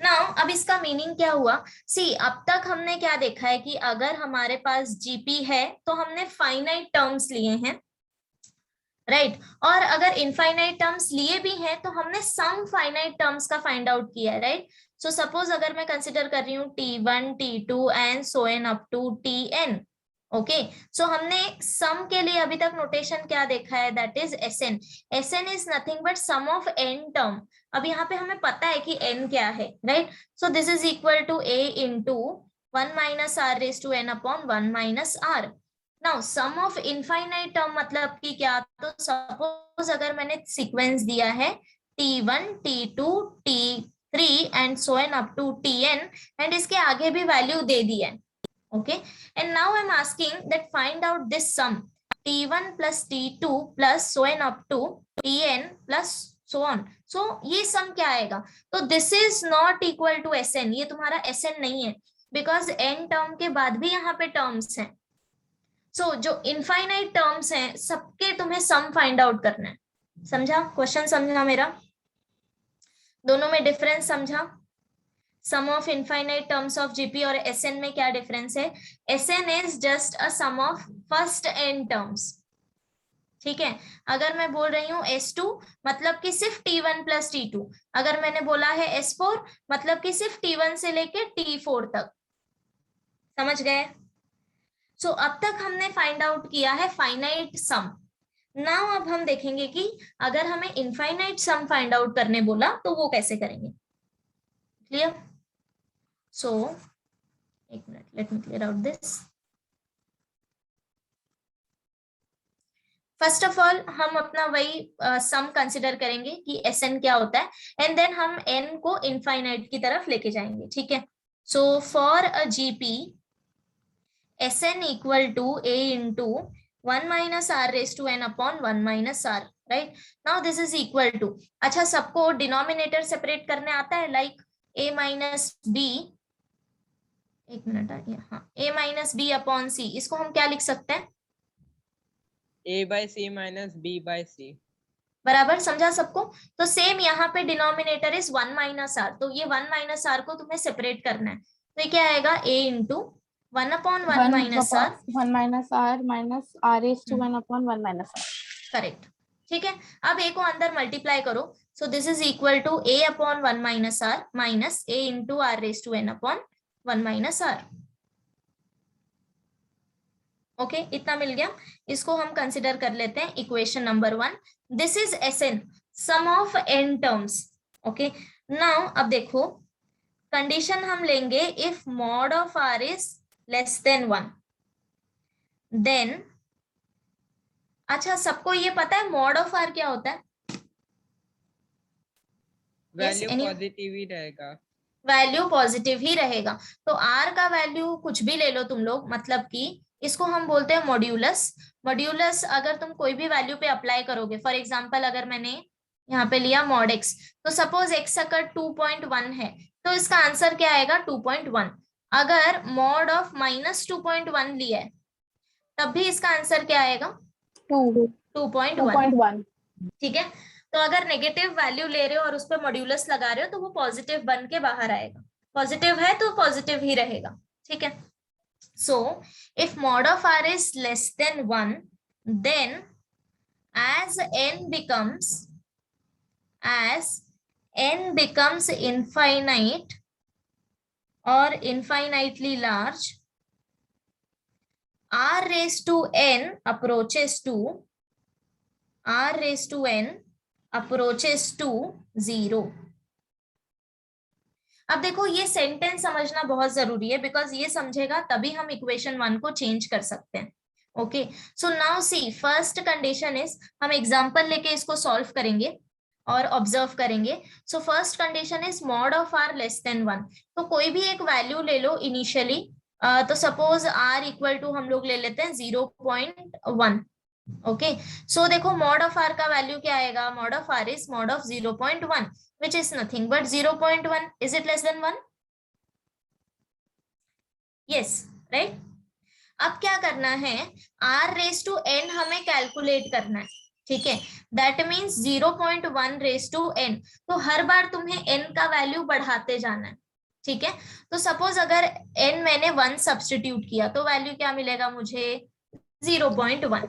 now अब इसका मीनिंग क्या हुआ? सी, अब तक हमने क्या देखा है कि अगर हमारे पास जीपी है तो हमने फाइनाइट टर्म्स लिए हैं, राइट। और अगर इनफाइनाइट टर्म्स लिए भी हैं तो हमने सम फाइनाइट टर्म्स का फाइंड आउट किया है, राइट। सो सपोज अगर मैं कंसिडर कर रही हूँ t1 t2 and so on up to tn। Okay, so हमने सम के लिए अभी तक नोटेशन क्या देखा है? That is SN. SN is nothing but sum of N term. अब यहाँ पे हमें पता है कि n क्या है, right. So this is equal to a into 1 minus r raise to n upon 1 minus r। Now sum of infinite term मतलब कि क्या? तो सपोज अगर मैंने सीक्वेंस दिया है t1 t2 t3 and so on up to tn and इसके आगे भी वैल्यू दे दी है, okay, and now I'm asking that find out this sum t1 plus t2 plus so on up to tn plus so on। so ये sum क्या आएगा? तो this is not equal to sn, ये तुम्हारा sn नहीं है, because n term के बाद भी यहाँ पे टर्म्स हैं। सो जो इनफाइनाइट टर्म्स हैं सबके तुम्हें सम फाइंड आउट करना है. समझा? क्वेश्चन समझा मेरा? दोनों में डिफरेंस समझा? Sum of infinite terms of GP और एसएन में क्या डिफरेंस है? SN is just a sum of first N terms. ठीक है, अगर मैं बोल रही हूँ S2 मतलब कि सिर्फ T1 प्लस T2, अगर मैंने बोला है S4 मतलब कि सिर्फ T1 से लेके T4 तक. समझ गए? सो अब तक हमने फाइंड आउट किया है फाइनाइट सम. नाउ अब हम देखेंगे कि अगर हमें इनफाइनाइट सम फाइंड आउट करने बोला तो वो कैसे करेंगे. क्लियर? सो एक minute, let me clear out this. First of all हम अपना वही सम कंसिडर करेंगे कि Sn क्या होता है, एंड देन हम n को इनफाइनाइट की तरफ लेके जाएंगे. ठीक है, so for a GP Sn equal to a into 1 minus r raise to n upon 1 minus r. Right, now this is equal to, अच्छा सबको डिनोमिनेटर सेपरेट करने आता है, लाइक a माइनस b, एक मिनट, हाँ, a minus b upon c. इसको हम क्या लिख सकते हैं? a by c minus b by c. बराबर, समझा सबको? तो सेम यहाँ पे डिनोमिनेटर इज 1 माइनस आर, तो ये 1 माइनस आर को तुम्हें सेपरेट करना है. तो ये क्या आएगा? a into 1 upon 1 minus r, 1 minus r minus r raise to 1 upon 1 minus r. Correct. ठीक है, अब a को अंदर मल्टीप्लाई करो. So this is equal to a upon 1 minus r minus a into r raise to n upon 1 minus r. Okay, इतना मिल गया. इसको हम कंसिडर कर लेते हैं equation number 1. This is Sn, sum of n terms. Okay, now अब देखो कंडीशन हम लेंगे, if mod of r is less than 1, then, अच्छा सबको ये पता है मॉड ऑफ r क्या होता है? वैल्यू any- पॉजिटिव ही रहेगा. वैल्यू पॉजिटिव ही रहेगा. तो r का वैल्यू कुछ भी ले लो तुम लोग, मतलब कि इसको हम बोलते हैं मॉड्यूलस. मॉड्यूलस अगर तुम कोई भी वैल्यू पे अप्लाई करोगे, फॉर एग्जांपल अगर मैंने यहाँ पे लिया मॉड x, तो सपोज x अगर 2.1 है तो इसका आंसर क्या आएगा? 2.1. अगर मॉड ऑफ माइनस 2.1 लिया है तब भी इसका आंसर क्या आएगा? 2.1. ठीक है, तो अगर नेगेटिव वैल्यू ले रहे हो और उस पर मॉड्यूलस लगा रहे हो तो वो पॉजिटिव बन के बाहर आएगा. पॉजिटिव है तो पॉजिटिव ही रहेगा. ठीक है, so if mod of r is less than 1, then as n becomes infinite or infinitely large, r raised to n approaches to 0. अब देखो ये सेंटेंस समझना बहुत जरूरी है, बिकॉज ये समझेगा तभी हम इक्वेशन 1 को चेंज कर सकते हैं. Okay, so now see, first condition is, हम एग्जांपल लेके इसको सॉल्व करेंगे और ऑब्जर्व करेंगे. So first condition is mod of r less than 1. तो कोई भी एक वैल्यू ले लो इनिशियली. तो सपोज r इक्वल टू हम लोग ले लेते हैं 0.1. ओके, सो देखो मॉड ऑफ r का वैल्यू क्या आएगा? Mod of r is mod of 0.1, which is nothing but 0.1. Is it less than 1? Yes, right? अब क्या करना है? r raised to n हमें कैलकुलेट करना है. ठीक है, that means 0.1 raised to n. तो हर बार तुम्हें n का वैल्यू बढ़ाते जाना है. ठीक है, तो सपोज अगर n मैंने 1 सब्स्टिट्यूट किया तो वैल्यू क्या मिलेगा मुझे? 0.1.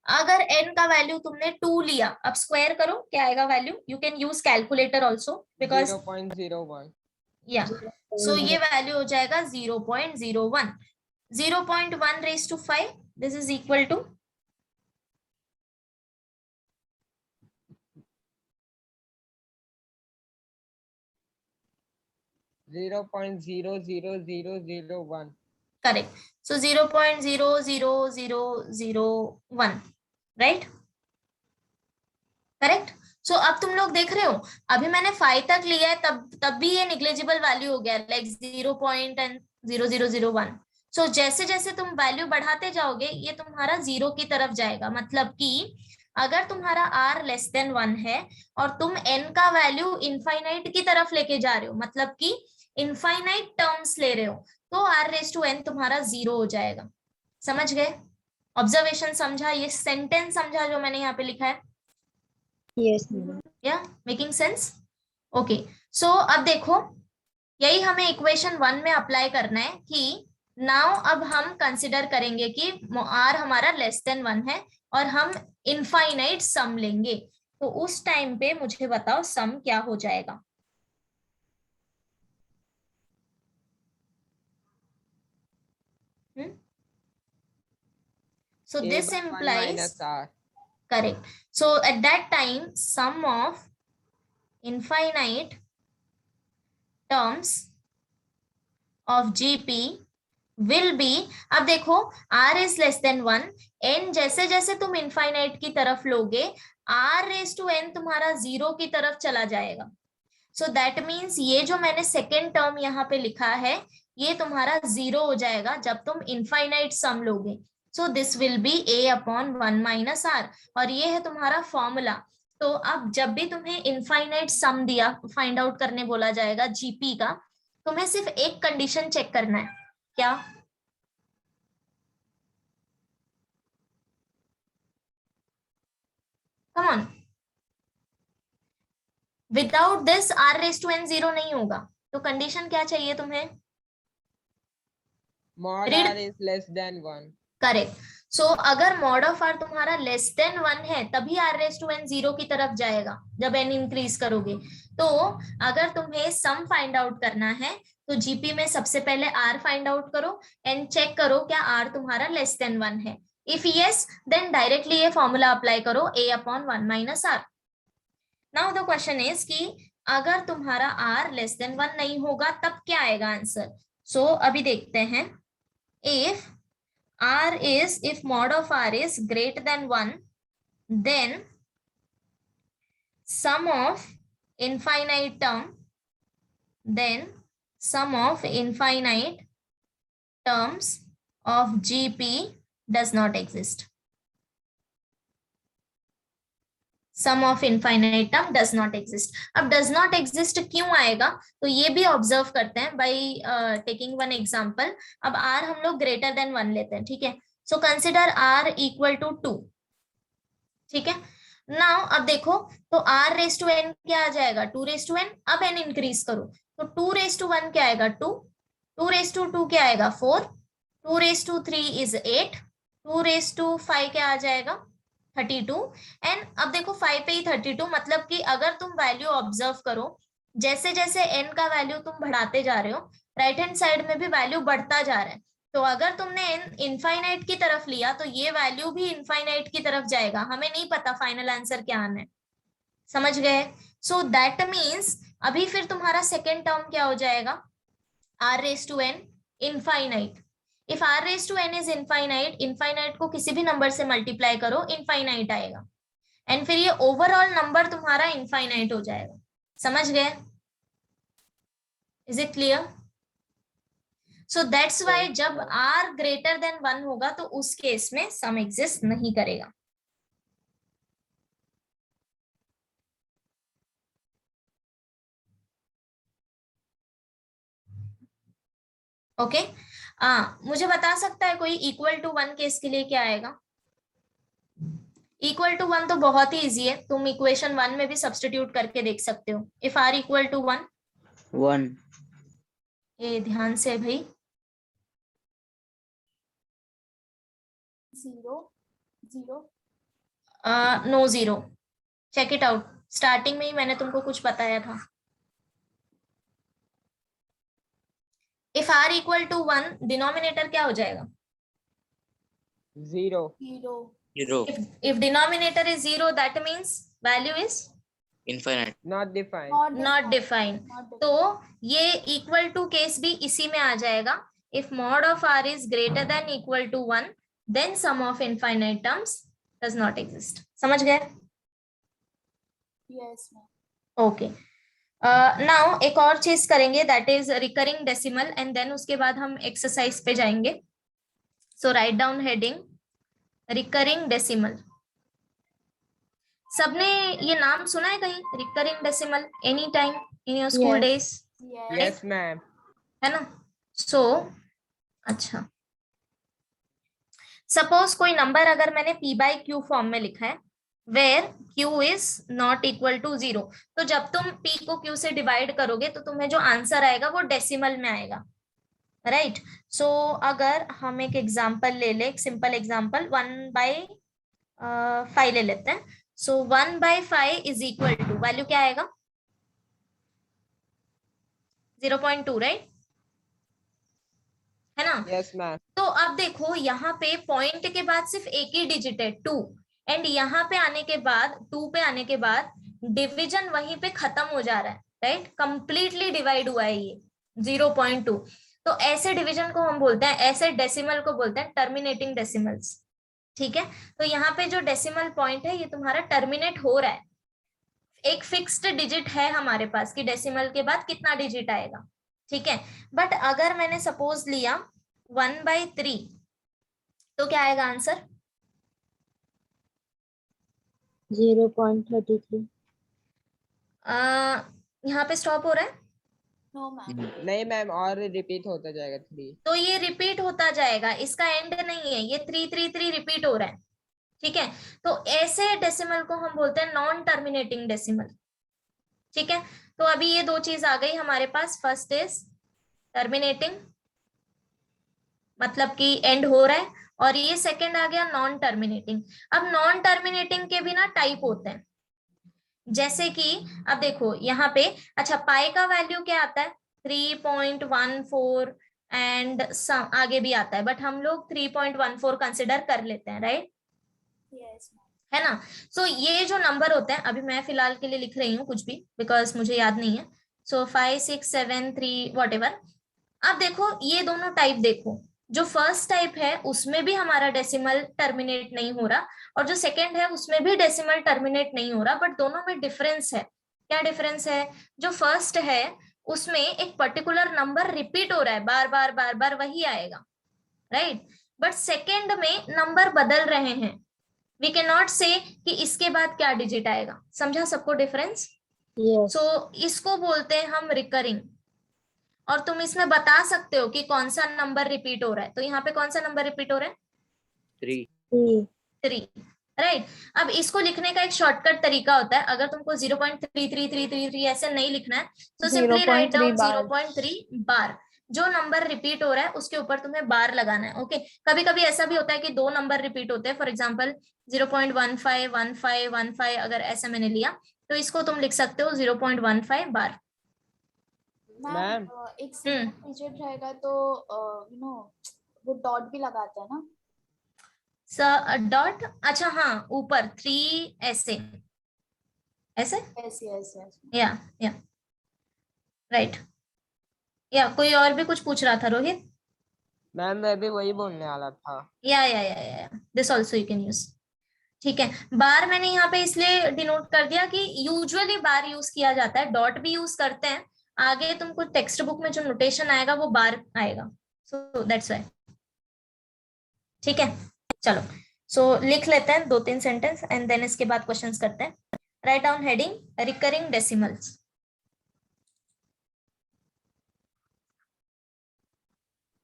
अगर n का वैल्यू तुमने 2 लिया, अब स्क्वायर करो, क्या आएगा value? You can use calculator also, because 0.01. या सो ये वैल्यू हो जाएगा 0.01. 0.1 raise to 5, this is equal to 0.00001. Correct. So 0.00001, right? Correct. So अब तुम लोग देख रहे हो, अभी मैंने 5 तक लिया है, तब भी ये निग्लेजिबल वैल्यू हो गया, लाइक 0.0001. सो जैसे जैसे तुम वैल्यू बढ़ाते जाओगे ये तुम्हारा 0 की तरफ जाएगा. मतलब कि अगर तुम्हारा r लेस देन 1 है और तुम n का वैल्यू इनफाइनाइट की तरफ लेके जा रहे हो, मतलब कि इनफाइनाइट टर्म्स ले रहे हो, तो r रेज टू n तुम्हारा 0 हो जाएगा. समझ गए? ऑब्जर्वेशन समझा? ये सेंटेंस समझा जो मैंने यहाँ पे लिखा है? Yes, ma'am. या मेकिंग सेंस? ओके, सो अब देखो, यही हमें इक्वेशन 1 में अप्लाई करना है कि नाउ अब हम कंसिडर करेंगे कि r हमारा लेस देन 1 है और हम इनफाइनाइट सम लेंगे, तो उस टाइम पे मुझे बताओ सम क्या हो जाएगा? So A this by 1 implies, minus R. correct. So at that time, sum of infinite terms of GP will be, अब देखो r is less than 1, n जैसे जैसे तुम इनफाइनाइट की तरफ लोगे r raised to n तुम्हारा 0 की तरफ चला जाएगा. So that means ये जो मैंने सेकेंड टर्म यहाँ पे लिखा है ये तुम्हारा 0 हो जाएगा जब तुम इनफाइनाइट सम लोगे. So this will be a upon 1 minus r, और ये है तुम्हारा फॉर्मूला. तो अब जब भी तुम्हें इनफाइनाइट सम दिया, फाइंड आउट करने बोला जाएगा जीपी का, तुम्हें सिर्फ एक कंडीशन चेक करना है. क्या? Come on, without this r raise to n 0 नहीं होगा. तो कंडीशन क्या चाहिए तुम्हें? Mod Read. R is less than 1. Correct. सो अगर मॉड ऑफ r तुम्हारा लेस देन 1 है तभी r रेज टू n 0 की तरफ जाएगा जब n इंक्रीज करोगे. तो अगर तुम्हें सम फाइंड आउट करना है तो जीपी में सबसे पहले r फाइंड आउट करो एंड चेक करो क्या r तुम्हारा लेस देन 1 है. इफ यस देन डायरेक्टली ये फॉर्मूला अप्लाई करो a upon 1 minus r. Now the question is कि अगर तुम्हारा r लेस देन 1 नहीं होगा तब क्या आएगा आंसर? सो अभी देखते हैं. If r is, if mod of r is greater than 1, then sum of infinite terms of GP does not exist. Sum of infinite term does not exist. अब does not exist क्यों आएगा? तो ये भी observe करते हैं by taking one example. अब r हम लोग greater than 1 लेते हैं, ठीक है? So consider r equal to 2, ठीक है? Now अब देखो तो r raised to n क्या आ जाएगा? 2 raised to n. अब n इंक्रीज करो तो 2 raised to 1 क्या आएगा? 2. 2 raised to 2 क्या आएगा? 4. 2 raised to 3 is 8. 2 raised to 5 क्या आ जाएगा? 32. एंड अब देखो 5 पे ही 32, मतलब कि अगर तुम वैल्यू ऑब्जर्व करो जैसे जैसे n का वैल्यू तुम बढ़ाते जा रहे हो राइट हैंड साइड में भी वैल्यू बढ़ता जा रहा है. तो अगर तुमने n इनफाइनाइट की तरफ लिया तो ये वैल्यू भी इनफाइनाइट की तरफ जाएगा. हमें नहीं पता फाइनल आंसर क्या आना है. समझ गए? सो दैट मीन्स अभी फिर तुम्हारा सेकेंड टर्म क्या हो जाएगा? r raised to n infinite. If r raised to n is infinite, infinite को किसी भी नंबर से मल्टीप्लाई करो इनफाइनाइट आएगा एंड फिर ये ओवरऑल नंबर तुम्हारा इनफाइनाइट हो जाएगा. समझ गए? Is it clear? So that's why जब r ग्रेटर देन 1 होगा तो उस केस में सम एग्जिस्ट नहीं करेगा. ओके मुझे बता सकता है कोई इक्वल टू 1 केस के लिए क्या आएगा? इक्वल टू 1 तो बहुत ही इजी है, तुम इक्वेशन 1 में भी सब्स्टिट्यूट करके देख सकते हो. If r equal to 1, 1. ये ध्यान से भाई. 0 no 0. Check it out. Starting में ही मैंने तुमको कुछ बताया था. If r equal to 1, denominator क्या हो जाएगा? 0. 0. If denominator is 0, that means value is Infinite. Not defined. not defined. तो ये इक्वल टू केस भी इसी में आ जाएगा. If mod of r is greater than equal to 1, then sum of infinite terms does not exist. समझ गए? Yes, ma'am. Okay. Now एक और चीज करेंगे, that is recurring decimal, and then उसके बाद हम एक्सरसाइज पे जाएंगे. So write down heading recurring decimal. सबने ये नाम सुना है कहीं? Recurring decimal any time in your school days? Yes, ma'am. है ना? सो अच्छा, सपोज कोई नंबर अगर मैंने p बाई क्यू फॉर्म में लिखा है where q is not equal to 0, तो जब तुम p को q से डिवाइड करोगे तो तुम्हें जो आंसर आएगा वो डेसिमल में आएगा, राइट। सो अगर हम एक एग्जांपल ले ले, एक सिंपल एग्जांपल 1/5 ले लेते हैं। सो 1/5 इज इक्वल टू, वैल्यू क्या आएगा 0.2, राइट, है ना। Yes ma'am. तो अब देखो यहाँ पे पॉइंट के बाद सिर्फ एक ही डिजिट है 2, एंड यहाँ पे आने के बाद 2 पे आने के बाद डिवीजन वहीं पे खत्म हो जा रहा है, राइट, कंप्लीटली डिवाइड हुआ है ये 0.2। तो ऐसे डिवीजन को हम बोलते हैं, ऐसे डेसिमल को बोलते हैं टर्मिनेटिंग डेसिमल्स, ठीक है। तो यहाँ पे जो डेसिमल पॉइंट है ये तुम्हारा टर्मिनेट हो रहा है, एक फिक्स्ड डिजिट है हमारे पास कि डेसिमल के बाद कितना डिजिट आएगा, ठीक है। बट अगर मैंने सपोज लिया 1/3 तो क्या आएगा आंसर 0.33. यहाँ पे स्टॉप हो रहा है, नहीं मैम, और रिपीट होता जाएगा 3। तो ये रिपीट होता जाएगा, इसका एंड नहीं है, ये 333 रिपीट हो रहा है, ठीक है। तो ऐसे डेसिमल को हम बोलते हैं नॉन टर्मिनेटिंग डेसिमल, ठीक है। तो अभी ये दो चीज आ गई हमारे पास, फर्स्ट इज टर्मिनेटिंग मतलब कि एंड हो रहा है, और ये सेकंड आ गया नॉन टर्मिनेटिंग। अब नॉन टर्मिनेटिंग के भी ना टाइप होते हैं, जैसे कि अब देखो यहाँ पे, अच्छा पाई का वैल्यू क्या आता है 3.14 एंड आगे भी आता है, बट हम लोग 3.14 कंसिडर कर लेते हैं, राइट, है ना। सो ये जो नंबर होते हैं, अभी मैं फिलहाल के लिए लिख रही हूँ कुछ भी बिकॉज मुझे याद नहीं है। सो 5 6 7 3 वॉट एवर। अब देखो ये दोनों टाइप देखो, जो फर्स्ट टाइप है उसमें भी हमारा डेसिमल टर्मिनेट नहीं हो रहा, और जो सेकंड है उसमें भी डेसिमल टर्मिनेट नहीं हो रहा, बट दोनों में डिफरेंस है। क्या डिफरेंस है, जो फर्स्ट है उसमें एक पर्टिकुलर नंबर रिपीट हो रहा है, बार बार बार बार वही आएगा, राइट, बट सेकंड में नंबर बदल रहे हैं। वी कैन नॉट से कि इसके बाद क्या डिजिट आएगा, समझा सबको डिफरेंस। Yes. सो इसको बोलते हैं हम रिकरिंग, और तुम इसमें बता सकते हो कि कौन सा नंबर रिपीट हो रहा है। तो यहाँ पे कौन सा नंबर रिपीट हो रहा है 3. 3, राइट। अब इसको लिखने का एक शॉर्टकट तरीका होता है, अगर तुमको 0.33333 ऐसे नहीं लिखना है तो सिंपली राइट डाउन 0.3 बार, जो नंबर रिपीट हो रहा है उसके ऊपर तुम्हें बार लगाना है, ओके। कभी कभी ऐसा भी होता है कि दो नंबर रिपीट होते हैं, फॉर एग्जांपल 0.151515 अगर ऐसा मैंने लिया तो इसको तुम लिख सकते हो 0.15 बार। मैम एक सिंगल डिजिट रहेगा तो वो डॉट भी लगाते हैं ना, डॉट, अच्छा हाँ ऊपर 3 ऐसे ऐसे, ऐसे या राइट। या कोई और भी कुछ पूछ रहा था रोहित? मैम मैं भी वही बोलने वाला था। या this also you can use, ठीक है। बार मैंने यहाँ पे इसलिए डिनोट कर दिया कि यूजुअली बार यूज किया जाता है, डॉट भी यूज करते हैं, आगे तुमको टेक्स्ट बुक में जो नोटेशन आएगा वो बार आएगा, सो दैट्स व्हाई, ठीक है। चलो सो लिख लेते हैं 2-3 सेंटेंस एंड देन इसके बाद क्वेश्चंस करते हैं। Right down heading recurring decimals.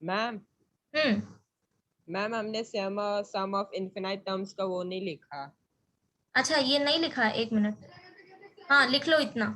Ma'am ma'am हमने सम ऑफ इनफिनाइट टर्म्स का वो नहीं लिखा। अच्छा ये नहीं लिखा है, एक मिनट, हाँ लिख लो इतना।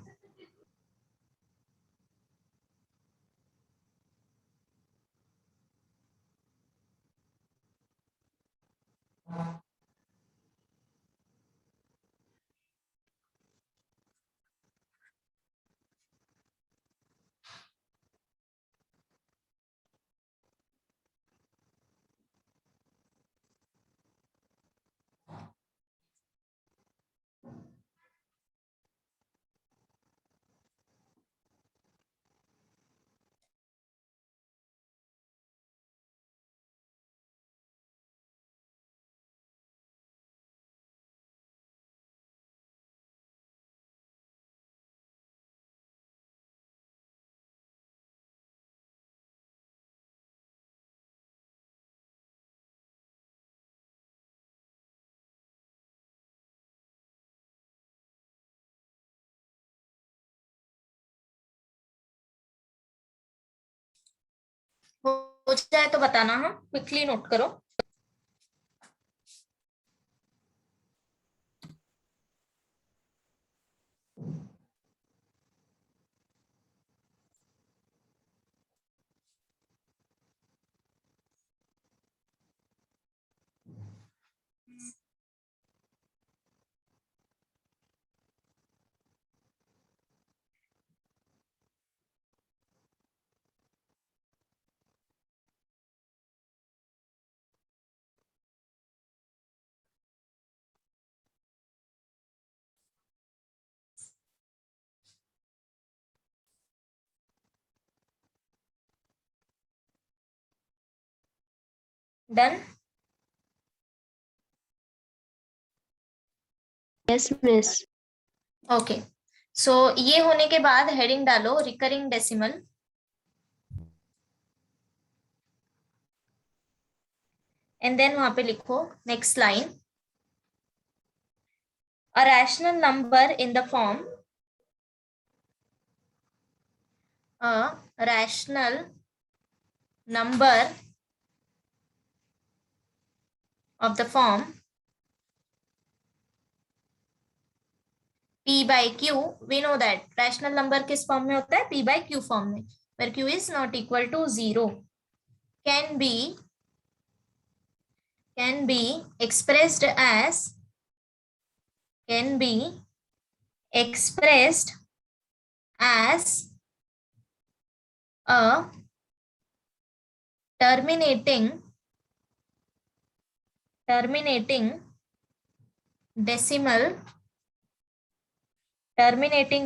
हो जाए तो बताना, हाँ क्विकली नोट करो। Done? Yes miss. Okay, so ये होने के बाद हेडिंग डालो रिकरिंग डेसिमल। एंड देन वहां पे लिखो next line, a rational number in the form, a rational number of the form p by q, we know that rational number किस form में होता है? p by q फॉर्म में, where q is not equal to 0, can be expressed as a terminating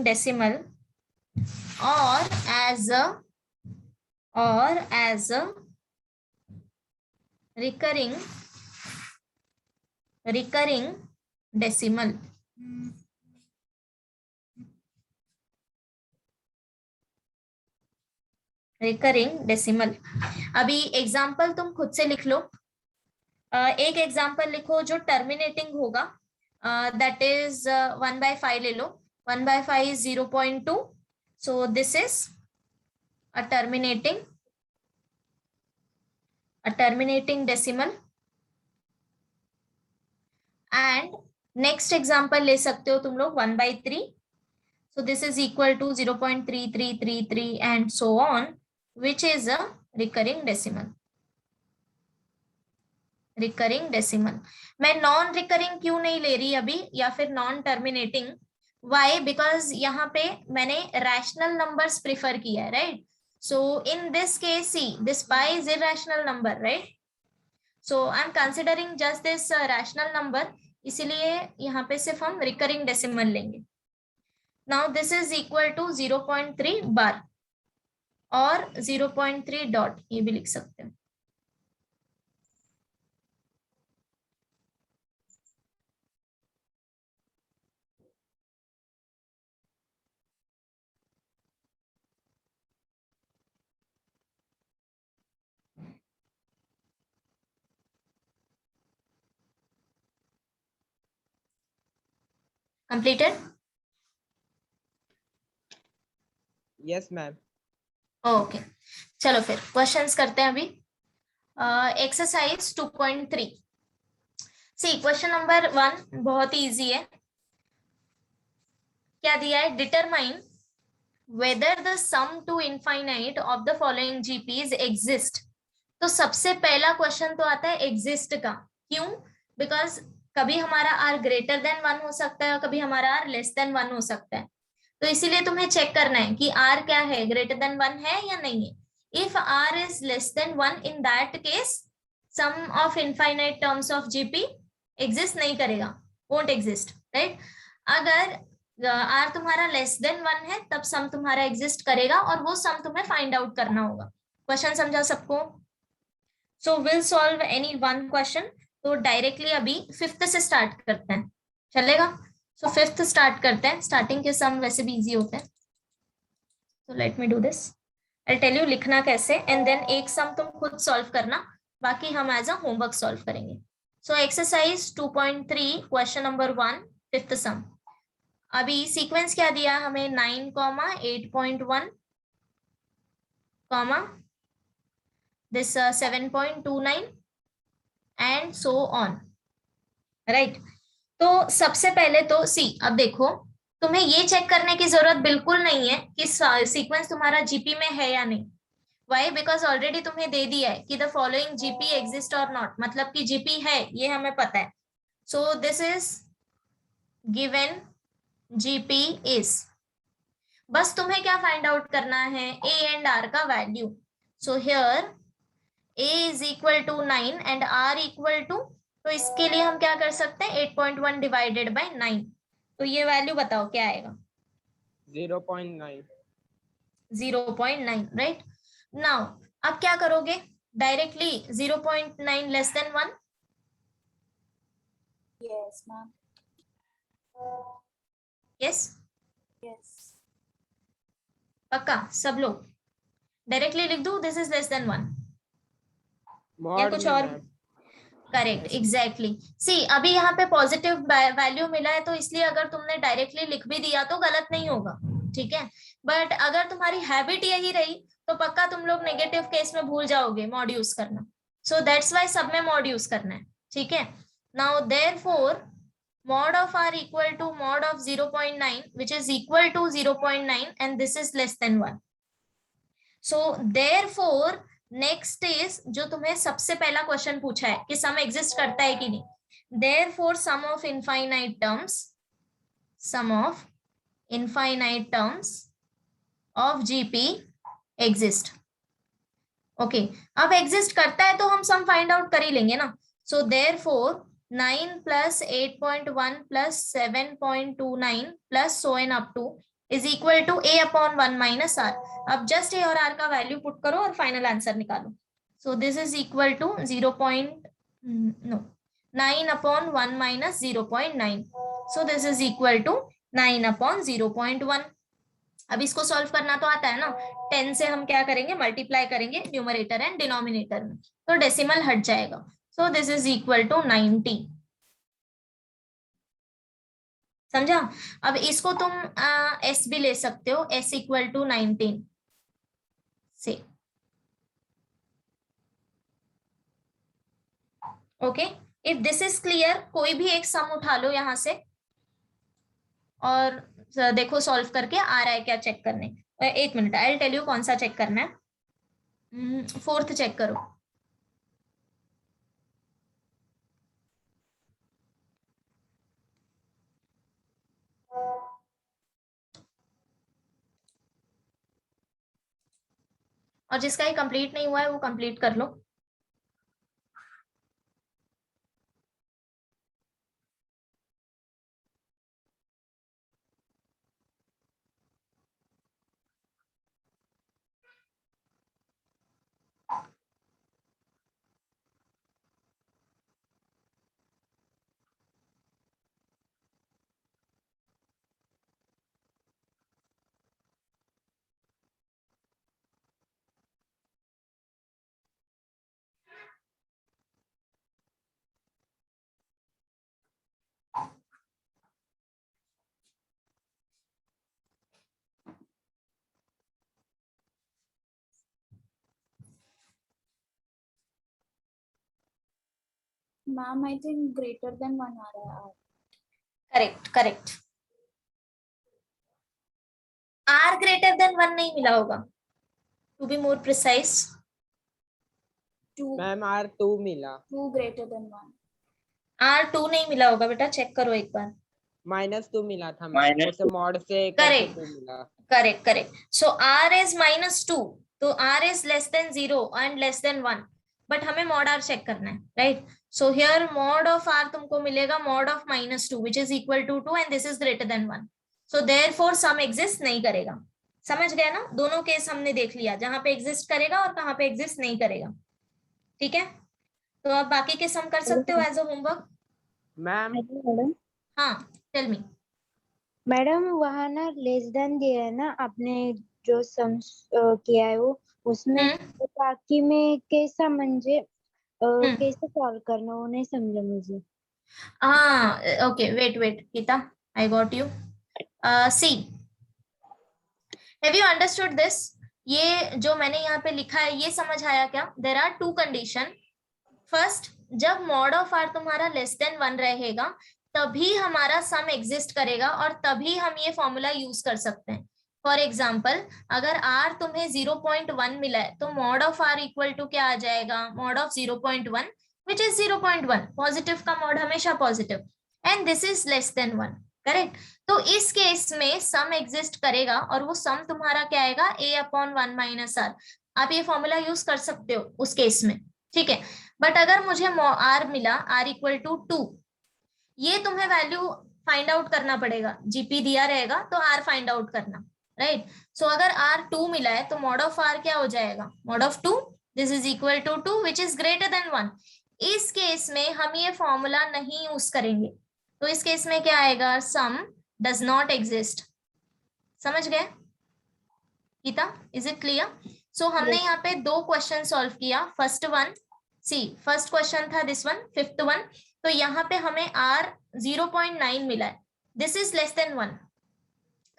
decimal or as a recurring decimal. Recurring decimal. अभी example तुम खुद से लिख लो। एक एग्जाम्पल लिखो जो टर्मिनेटिंग होगा, दैट इज 1/5 ले लो। 1/5 is 0.2, so this is a terminating decimal. And next example ले सकते हो तुम लोग 1/3, so this is equal to 0.3333 and so on, which is a recurring decimal. मैं नॉन रिकरिंग क्यों नहीं ले रही अभी, या फिर नॉन टर्मिनेटिंग? वाई? बिकॉज यहाँ पे मैंने रैशनल नंबर्स प्रिफर किया है, right? So in this case see this pi is irrational number, right? So I am considering just this rational number, इसीलिए यहाँ पे सिर्फ हम रिकरिंग डेसिमल लेंगे। Now this is equal to 0.3 bar और 0.3 dot, ये भी लिख सकते हैं। कंप्लीटेड? Yes ma'am. ओके, चलो फिर क्वेश्चंस करते हैं अभी। एक्सरसाइज 2.3। सी क्वेश्चन नंबर 1 बहुत ही इजी है। क्या दिया है? Determine whether the sum to infinite of the following GPs exist. तो सबसे पहला क्वेश्चन तो आता है एग्जिस्ट का। क्यों? बिकॉज कभी हमारा आर ग्रेटर देन 1 हो सकता है और कभी हमारा आर लेस देन 1 हो सकता है, तो इसीलिए तुम्हें चेक करना है कि आर क्या है, ग्रेटर देन 1 है या नहीं है। If r is less than 1, in that case sum of infinite terms of GP exist नहीं करेगा, वोंट एग्जिस्ट, राइट? अगर आर तुम्हारा लेस देन 1 है तब सम तुम्हारा एग्जिस्ट करेगा, और वो सम तुम्हें फाइंड आउट करना होगा। क्वेश्चन समझा सबको? So will solve any one question. तो डायरेक्टली अभी 5th से स्टार्ट करते हैं, चलेगा? सो 5th स्टार्ट करते हैं। स्टार्टिंग के सम वैसे भी इजी होते हैं। तो let me do this, I tell you लिखना कैसे, एंड देन एक सम तुम खुद सॉल्व करना, बाकी हम एज अ होमवर्क सॉल्व करेंगे। So exercise 2.3 question number 1 5th सम। अभी सीक्वेंस क्या दिया हमें? 9, 8.1, this 7.29 and so on, right? तो सबसे पहले तो सी, अब देखो तुम्हें ये चेक करने की जरूरत बिल्कुल नहीं है कि सीक्वेंस तुम्हारा जीपी में है या नहीं। वाई? बिकॉज ऑलरेडी तुम्हें दे दिया है कि द फॉलोइंग जीपी एग्जिस्ट और नॉट, मतलब कि जीपी है ये हमें पता है। So this is given GP is, बस तुम्हें क्या फाइंड आउट करना है? ए एंड आर का value. So here a is equal to 9 and r equal to, तो इसके लिए हम क्या कर सकते हैं? 8.1 डिवाइडेड बाय 9। तो ये वैल्यू बताओ क्या आएगा? 0.9। 0.9, राइट? नाउ अब क्या करोगे? Directly 0.9 less than 1? Yes, ma'am. Yes, Yes. पक्का सब लोग? डायरेक्टली लिख दूं दिस इज लेस देन 1 या मॉड कुछ में और? मैम। Correct, exactly. सी अभी यहाँ पे पॉजिटिव वैल्यू मिला है, तो इसलिए अगर तुमने डायरेक्टली लिख भी दिया तो गलत नहीं होगा, ठीक है। बट अगर तुम्हारी हैबिट यही रही तो पक्का तुम लोग नेगेटिव केस में भूल जाओगे मॉड यूज करना। सो दैट्स वाई सब में मॉड यूज करना है, ठीक है। Now therefore mod of r equal to mod of 0.9 which is equal to 0.9 and this is less than 1. So therefore next is जो तुम्हें सबसे पहला क्वेश्चन पूछा है कि सम एग्जिस्ट करता है कि नहीं। Therefore sum of infinite terms of GP exist. Okay, अब एग्जिस्ट करता है तो हम सम फाइंड आउट कर ही लेंगे ना। So therefore 9 plus 8.1 plus 7.29 plus so on up to is equal to a upon 1 minus r. अब जस्ट a और r का वैल्यू पुट करो और फाइनल आंसर निकालो। So this is equal to 9 upon 1 minus 0.9. So this is equal to 9 upon 0.1. अब इसको solve करना तो आता है ना। 10 से हम क्या करेंगे, मल्टीप्लाई करेंगे न्यूमरेटर एंड डिनोमिनेटर में, तो डेसिमल हट जाएगा। So this is equal to 90। समझा? अब इसको तुम s भी ले सकते हो, s इक्वल टू 19 से। Okay, if this is clear, कोई भी एक सम उठा लो यहां से और देखो सॉल्व करके आ रहा है क्या चेक करने। एक minute, I will tell you कौन सा चेक करना है। 4th चेक करो। और जिसका ये कंप्लीट नहीं हुआ है वो कंप्लीट कर लो। Ma'am, I think greater than 1 आ रहा है। Correct correct. r greater than 1 नहीं मिला होगा, to be more precise. 2 ma'am R2 मिला। 2 greater than 1। r2 नहीं मिला होगा बेटा, चेक करो एक बार। -2 मिला था मैम, उसे मॉड से करके 2 मिला। Correct correct. So r is -2, तो r is less than 0 and less than 1, but हमें मॉड r चेक करना है, right. So here mod of r तुमको मिलेगा mod of -2 which is equal to 2 and this is greater than 1। So therefore sum exist नहीं करेगा। समझ गया ना? दोनों केस हमने देख लिया, जहां पे एग्जिस्ट करेगा और कहां पे एग्जिस्ट नहीं करेगा, ठीक है। तो आप बाकी के सम कर सकते हो as a homework. Ma'am madam हाँ, टेल मी। मैडम वहाँ ना लेस देन दिया है ना आपने, जो सम किया है वो उसमें बाकी में कैसा म्हणजे कैसे सॉल्व करना वो नहीं समझा मुझे। हाँ, okay, wait Geeta, I got you. See, have you understood this? ये जो मैंने यहाँ पे लिखा है ये समझ आया क्या? There are 2 condition. फर्स्ट, जब मॉड ऑफ r तुम्हारा लेस देन 1 रहेगा तभी हमारा सम एग्जिस्ट करेगा और तभी हम ये फॉर्मूला यूज कर सकते हैं। फॉर एग्जाम्पल, अगर r तुम्हें 0.1 मिला है तो mod of r equal to क्या आ जाएगा? Mod of 0.1 which is 0.1। Positive का मॉड हमेशा positive, and this is less than 1, correct. तो इस केस में सम एग्जिस्ट करेगा और वो सम तुम्हारा क्या आएगा? a/1 - r। आप ये फॉर्मूला यूज कर सकते हो उस केस में, ठीक है। बट अगर मुझे r मिला, r इक्वल टू 2, ये तुम्हें वैल्यू फाइंड आउट करना पड़ेगा। जीपी दिया रहेगा तो r फाइंड आउट करना, राइट। सो अगर r 2 मिला है तो मॉड ऑफ r क्या हो जाएगा? Mod of 2 this is equal to 2 which is greater than 1। इस केस में हम ये फॉर्मूला नहीं यूज करेंगे, तो इस केस में क्या आएगा, सम डज नॉट एग्जिस्ट। समझ गए Geeta, is it clear? So हमने यहाँ पे 2 क्वेश्चन सॉल्व किया। First one, see first question था दिस वन, फिफ्थ वन। तो यहाँ पे हमें r 0.9 मिला है, this is less than 1,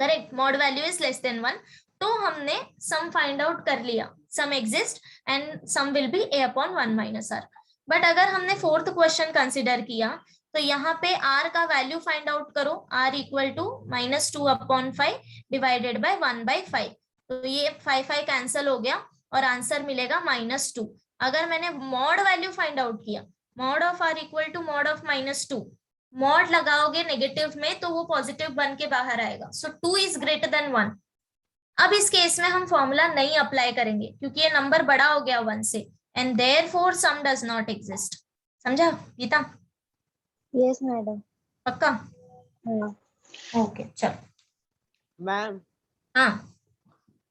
correct, mod value is less than 1। तो हमने सम फाइंड आउट कर लिया, sum exist and sum will be a upon 1 minus r। But अगर हमने फोर्थ क्वेश्चन कंसिडर किया तो यहाँ पे r का वैल्यू फाइंड आउट करो, r equal to -2 upon 5 divided by 1/5। तो ये 5 कैंसिल हो गया और आंसर मिलेगा -2। अगर मैंने मॉड वैल्यू फाइंड आउट किया, mod of r equal to mod of -2, mod लगाओगे नेगेटिव में तो वो पॉजिटिव बन के बाहर आएगा। So 2 is greater than 1। अब इस केस में हम फॉर्मूला नहीं अप्लाई करेंगे क्योंकि ये नंबर बड़ा हो गया 1 से, and therefore sum does not exist. समझा गीता? Yes madam. पक्का? ओके चलो। मैम हाँ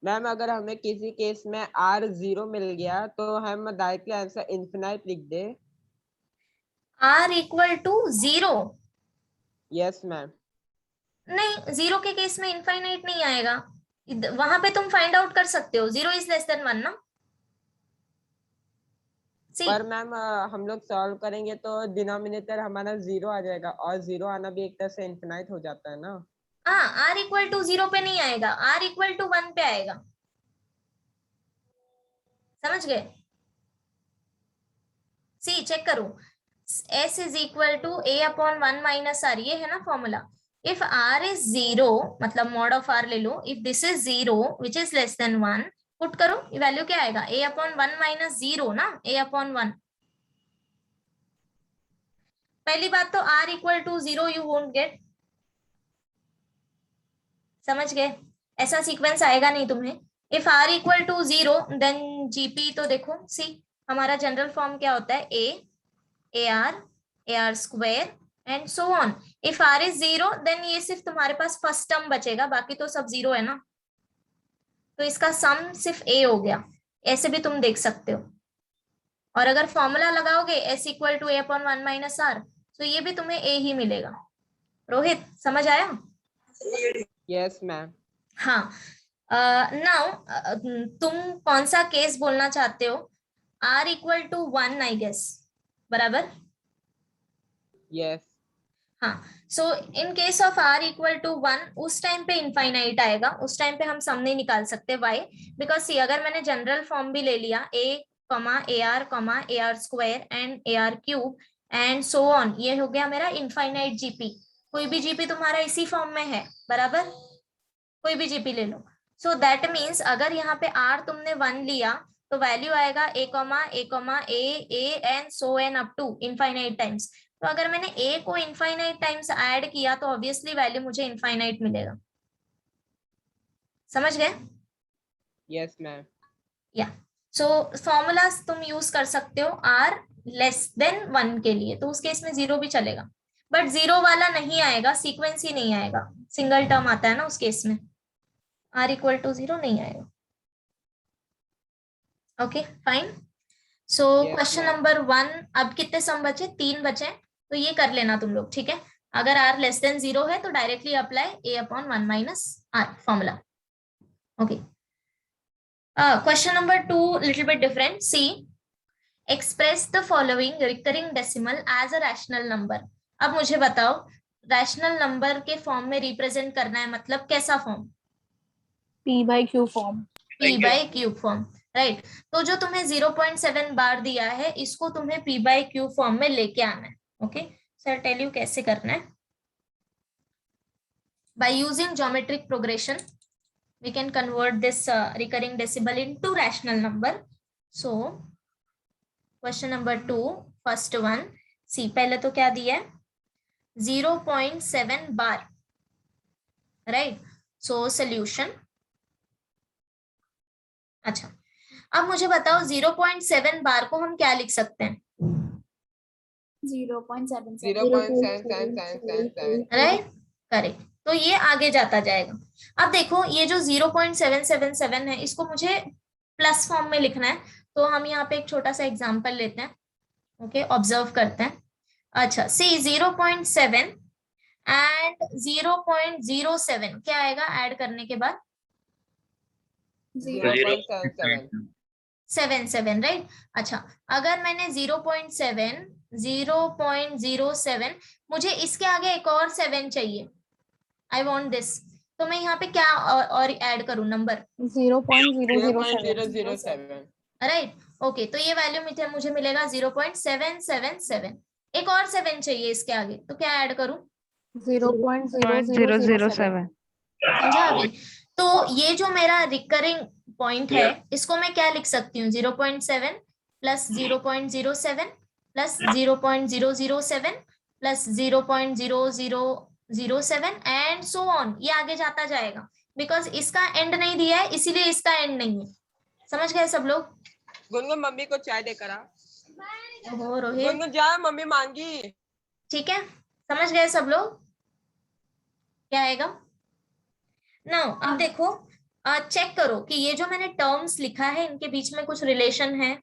मैम अगर हमें किसी केस में r 0 मिल गया तो हम डायरेक्टली आंसर इनफिनाइट लिख दे। r equal to 0? Yes ma'am. नहीं, 0 के केस में इनफाइनाइट नहीं आएगा, वहां पे तुम फाइंड आउट कर सकते हो 0 इज लेस देन 1 ना। पर मैम हम लोग सॉल्व करेंगे तो डिनोमिनेटर हमारा 0 आ जाएगा और 0 आना भी एक तरह से इनफिनाइट हो जाता है ना। हाँ, r इक्वल टू 0 पे नहीं आएगा, r इक्वल टू 1 पे आएगा। समझ गए? सी चेक करो, s is equal to a upon 1 minus r, ये है ना फॉर्मूला। इफ r इज 0 मतलब मॉड ऑफ r ले लो, if this is 0 which is less than 1, put करो, वैल्यू क्या आएगा, a अपॉन 1 माइनस 0 ना, a अपॉन 1। पहली बात तो r equal to 0 you won't get. समझ गए? ऐसा सीक्वेंस आएगा नहीं तुम्हें। If r equal to 0 then gp, तो देखो सी हमारा जनरल फॉर्म क्या होता है, a ar square and so on. If r is 0 then ये सिर्फ तुम्हारे पास फर्स्ट टर्म बचेगा, बाकी तो सब 0 है ना, तो इसका सम सिर्फ a हो गया। ऐसे भी तुम देख सकते हो। और अगर फॉर्मूला लगाओगे s equal to a upon 1 minus r, तो ये भी तुम्हें a ही मिलेगा। रोहित समझ आया? Yes ma'am. हाँ, नाउ तुम कौन सा केस बोलना चाहते हो, r equal to 1 I guess, बराबर? यस। हाँ, so in case of r equal to 1, उस टाइम पे इनफाइनाइट आएगा, उस टाइम पे हम सम नहीं निकाल सकते। वाई? बिकॉज सी अगर मैंने जनरल फॉर्म भी ले लिया, a ar square and ar cube and so on, ये हो गया मेरा इनफाइनाइट जीपी। कोई भी जीपी तुम्हारा इसी फॉर्म में है, बराबर? कोई भी जीपी ले लो। सो दैट मीन्स अगर यहाँ पे r तुमने 1 लिया तो वैल्यू आएगा a and so on up to infinite times. तो अगर मैंने a को इनफाइनाइट टाइम्स ऐड किया तो ऑब्वियसली वैल्यू मुझे इनफाइनाइट मिलेगा। समझ गए? Yes ma'am. या सो फॉर्मूलाज तुम यूज कर सकते हो r लेस देन 1 के लिए, तो उस केस में 0 भी चलेगा, बट 0 वाला नहीं आएगा, सीक्वेंस ही नहीं आएगा, सिंगल टर्म आता है ना उस केस में, r इक्वल टू 0 नहीं आएगा। Okay fine. सो क्वेश्चन नंबर 1, अब कितने सम बचे? 3 बचे, तो ये कर लेना तुम लोग, ठीक है? अगर r लेस देन 0 है तो directly apply a upon 1 minus r formula. Okay, question number 2 little bit different. See express the following recurring decimal as a rational number. अब मुझे बताओ, रैशनल नंबर के फॉर्म में रिप्रेजेंट करना है, मतलब कैसा form? p/q form. p/q form, right. तो जो तुम्हें 0.7 बार दिया है, इसको तुम्हें p/q फॉर्म में लेके आना है। ओके, सर टेल यू कैसे करना है। By using geometric progression we can convert this recurring decimal into rational number. So question number 2, first one, see पहले तो क्या दिया है, 0.7 बार, right? So solution। अच्छा, अब मुझे बताओ 0.7 बार को हम क्या लिख सकते हैं? 0.77 राइट, करेक्ट। तो ये आगे जाता जाएगा। अब देखो ये जो 0.777 है, इसको मुझे प्लस फॉर्म में लिखना है, तो हम यहाँ पे एक छोटा सा एग्जाम्पल लेते हैं, ओके, ऑब्जर्व करते हैं। अच्छा, सी 0.7 एंड 0.07 क्या आएगा ऐड करने के बाद? 0.77 77, राइट। अच्छा, अगर मैंने 0.7 0.07, मुझे इसके आगे एक और 7 चाहिए, आई वॉन्ट दिस, तो मैं यहाँ पे क्या और ऐड करूँ नंबर? 0.007. 0.007 राइट, ओके, तो ये वैल्यू मुझे मिलेगा 0.777। एक और 7 चाहिए इसके आगे, तो क्या ऐड करूं? 0.0007. समझा अभी? तो ये जो मेरा रिकरिंग पॉइंट है, इसको मैं क्या लिख सकती हूँ? 0.7 plus 0.07 plus 0.007 plus 0.0007 and so on, ये आगे जाता जाएगा, बिकॉज इसका एंड नहीं दिया है, इसीलिए इसका एंड नहीं है। समझ गए सब लोग? गुनगुन मम्मी को चाय देकर आ। ओहो रोहित, गुनगुन जा, मम्मी मांगी। ठीक है, समझ गए सब लोग क्या आएगा? नो, अब देखो, चेक करो कि ये जो मैंने टर्म्स लिखा है इनके बीच में कुछ रिलेशन है,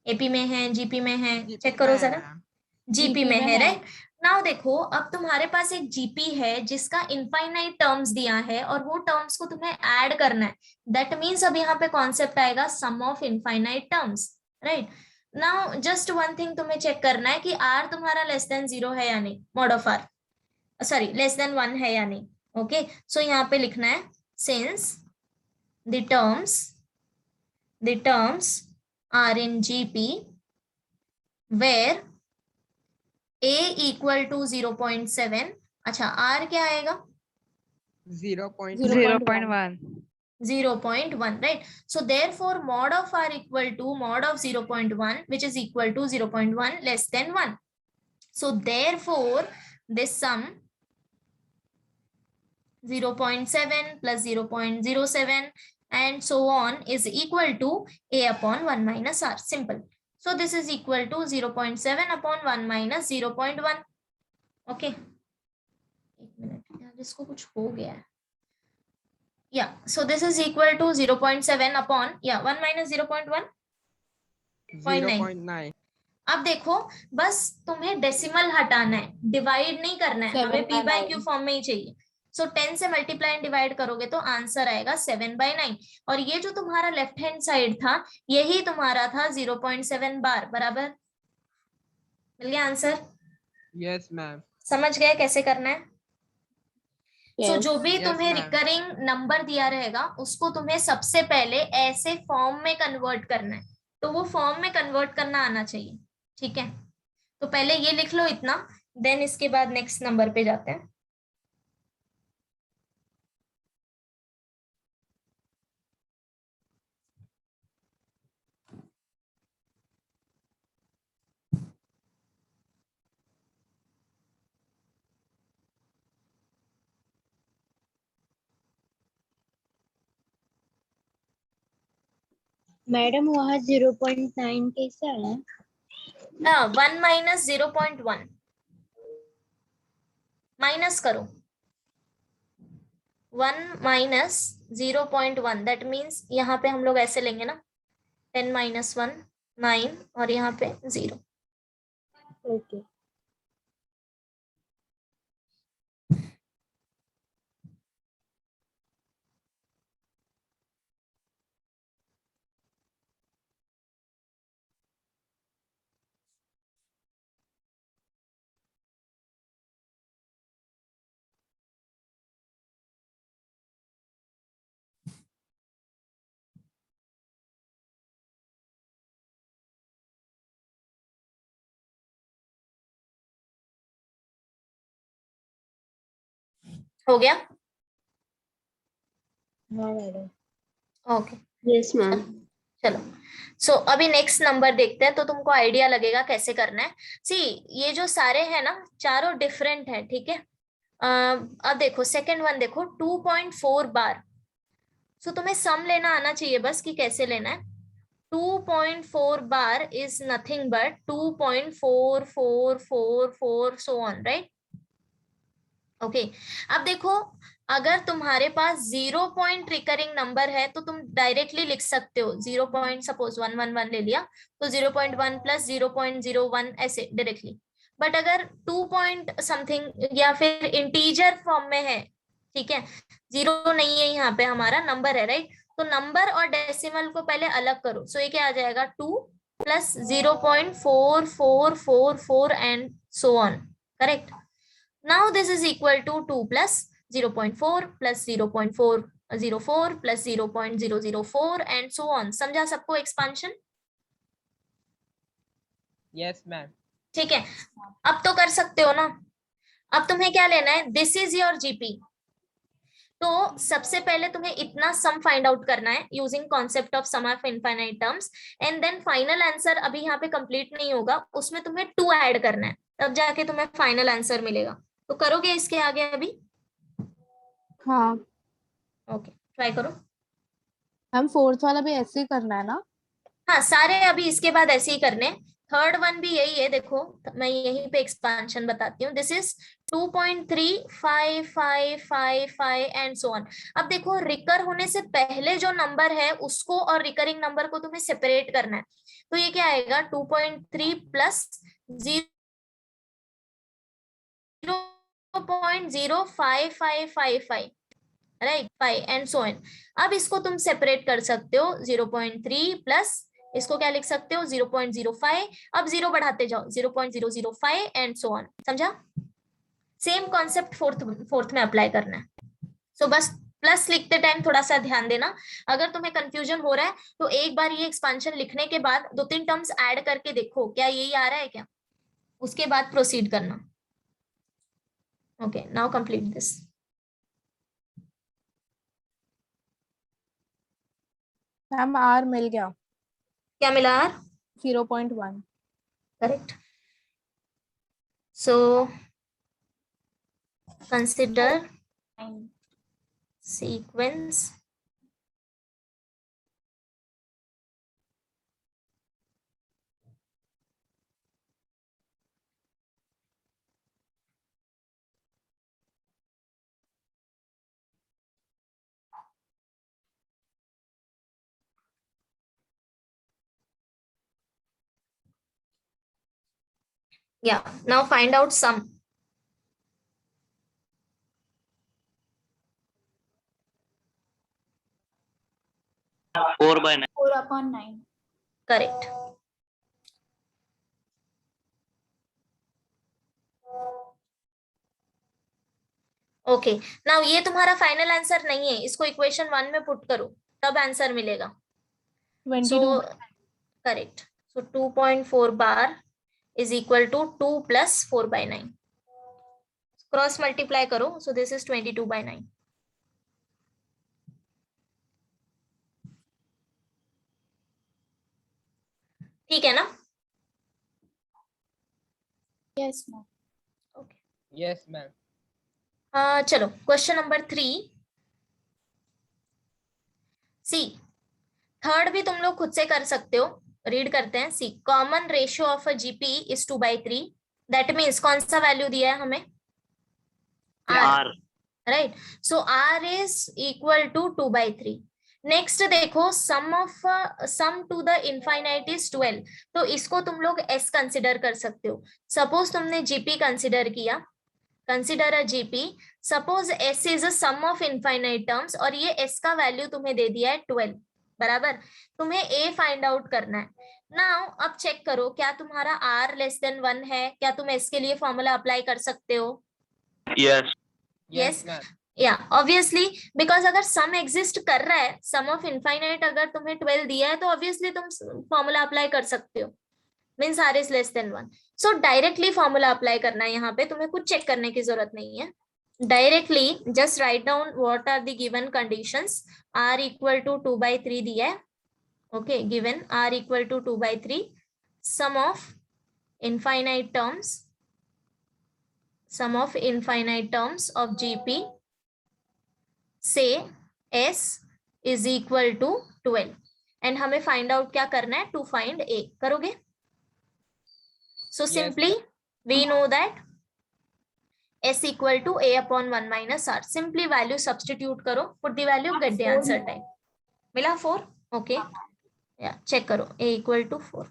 एपी में है, जीपी में है, चेक करो जरा। जीपी में है, राइट। नाउ देखो, अब तुम्हारे पास एक जीपी है जिसका इनफाइनाइट टर्म्स दिया है और वो टर्म्स को तुम्हें ऐड करना है। दैट मीन्स अब यहाँ पे कॉन्सेप्ट आएगा sum of infinite terms, right. Now just one thing तुम्हें चेक करना है कि आर तुम्हारा लेस देन 0 है या नहीं, mod of r, sorry less than 1 है या नहीं। ओके, सो यहाँ पे लिखना है since the terms are in GP where a equal to 0.7, अच्छा r क्या आएगा? 0.1 0.1, right? So therefore mod of r equal to mod of 0.1, which is equal to 0.1 less than 1. So therefore this sum 0.7 plus 0.07 and so on is equal to a upon 1 minus r. Simple. So this is equal to 0.7 upon 1 minus 0.1. Okay. एक minute यार, इसको कुछ हो गया है। Yeah, so this is equal to 0.7 upon 1 minus 0.1 0.9. अब देखो, बस तुम्हें डेसिमल हटाना है, डिवाइड नहीं करना है, हमें p by q फॉर्म में ही चाहिए। सो 10 से मल्टीप्लाई एंड डिवाइड करोगे तो आंसर आएगा 7/9, और ये जो तुम्हारा लेफ्ट हैंड साइड था यही तुम्हारा था 0.7 बार, बराबर? मिल गया आंसर? Yes ma'am. समझ गए कैसे करना है? सो जो भी Yes, तुम्हें ma'am. रिकरिंग नंबर दिया रहेगा उसको तुम्हें सबसे पहले ऐसे फॉर्म में कन्वर्ट करना है, तो वो फॉर्म में कन्वर्ट करना आना चाहिए, ठीक है? तो पहले ये लिख लो इतना, देन इसके बाद नेक्स्ट नंबर पे जाते हैं। मैडम वहाँ 0.9 कैसे आया? 1 minus 0.1 माइनस करो, 1 minus 0.1, दैट मीन्स यहाँ पे हम लोग ऐसे लेंगे ना, 10 minus 1 9 और यहाँ पे 0। ओके। हो गया? हाँ मैडम। Okay, yes ma'am. चलो, सो अभी नेक्स्ट नंबर देखते हैं तो तुमको आइडिया लगेगा कैसे करना है। सी ये जो सारे हैं ना, चारों डिफरेंट है, ठीक है? अब देखो सेकंड वन देखो, 2.4 बार। सो तुम्हें सम लेना आना चाहिए बस कि कैसे लेना है। 2.4 bar is nothing but 2.4444 so on, right? Okay अब देखो, अगर तुम्हारे पास 0 पॉइंट रिकरिंग नंबर है तो तुम डायरेक्टली लिख सकते हो 0 पॉइंट, सपोज 111 ले लिया तो 0.1 प्लस 0.01 ऐसे डायरेक्टली। बट अगर 2 पॉइंट समथिंग या फिर इंटीजर फॉर्म में है, ठीक है, 0 नहीं है यहाँ पे, हमारा नंबर है, राइट, तो नंबर और डेसिमल को पहले अलग करो। सो ये क्या आ जाएगा 2 plus 0.4444 and so on, correct. Now this is equal to 2 plus 0.4 plus 0.404 plus 0.004 and so on. समझा सबको एक्सपांशन? Yes ma'am. ठीक है, अब तो कर सकते हो ना। अब तुम्हें क्या लेना है, दिस इज योर जीपी। तो सबसे पहले तुम्हें इतना सम फाइंड आउट करना है using concept of sum of infinite terms, and then final answer अभी यहाँ पे कंप्लीट नहीं होगा, उसमें तुम्हें 2 ऐड करना है, तब जाके तुम्हें फाइनल आंसर मिलेगा। तो करोगे इसके आगे अभी? हाँ ओके ट्राई करो। हम फोर्थ वाला भी ऐसे ही करना है ना? हाँ सारे अभी इसके बाद ऐसे ही करने। थर्ड वन भी यही है, देखो मैं यहीं पे एक्सपांशन बताती हूँ। This is 2.3555 and so on. अब देखो रिकर होने से पहले जो नंबर है उसको और रिकरिंग नंबर को तुम्हें सेपरेट करना है। तो ये क्या आएगा 2.3 plus 0.05555, right, 5 and so on. अब इसको तुम सेपरेट कर सकते हो 0.3 प्लस इसको क्या लिख सकते हो 0.05, अब 0 बढ़ाते जाओ 0.005 एंड सो ऑन। समझा? सेम कॉन्सेप्ट फोर्थ में अप्लाई करना है। सो बस प्लस लिखते टाइम थोड़ा सा ध्यान देना, अगर तुम्हें कंफ्यूजन हो रहा है तो एक बार ये एक्सपांशन लिखने के बाद 2-3 टर्म्स ऐड करके देखो क्या यही आ रहा है क्या, उसके बाद प्रोसीड करना। Okay now complete this. Ma'am R मिल गया। क्या मिला R? 0.1। Correct. So consider sequence yeah, now find out sum. Four by 9. 4/9. Correct. Okay now ये तुम्हारा फाइनल आंसर नहीं है, इसको इक्वेशन 1 में पुट करो तब आंसर मिलेगा। 22। Correct. So 2.4 bar is equal to 2 plus 4/9। Cross multiply करो, सो दिस इज 22/9। ठीक है ना? Yes, ma'am. Okay yes ma'am. चलो क्वेश्चन नंबर 3। सी थर्ड भी तुम लोग खुद से कर सकते हो, रीड करते हैं। See common ratio of a GP is 2/3। That means कौन सा वैल्यू दिया है हमें? R. Right, so R is equal to 2/3। Next देखो sum to the infinite is 12, तो इसको तुम लोग एस कंसिडर कर सकते हो। सपोज तुमने जीपी कंसिडर किया, consider a GP, suppose S is a sum of infinite terms और ये एस का वैल्यू तुम्हें दे दिया है 12, बराबर। तुम्हें ए फाइंड आउट करना है। नाउ अब चेक करो क्या तुम्हारा आर लेस देन 1 है, क्या तुम एस के लिए फॉर्मूला अप्लाई कर सकते हो? Yes. यस या ऑब्वियसली, बिकॉज अगर सम एग्जिस्ट कर रहा है, सम ऑफ इनफाइनाइट अगर तुम्हें 12 दिया है तो ऑब्वियसली तुम फॉर्मूला अप्लाई कर सकते हो, means r is less than 1। So directly formula apply करना है, यहाँ पे तुम्हें कुछ चेक करने की जरूरत नहीं है। Directly just write down what are the given conditions. R equal to 2/3 दिया है, okay, given r equal to 2/3, sum of infinite terms, sum of infinite terms of GP, say S is equal to 12, and हमें find out क्या करना है? To find A। करोगे? So simply we know that S equal to A upon 1 minus R. Simply value substitute करो, put the value, get the answer type. मिला 4? Okay. Yeah, check करो. A equal to 4.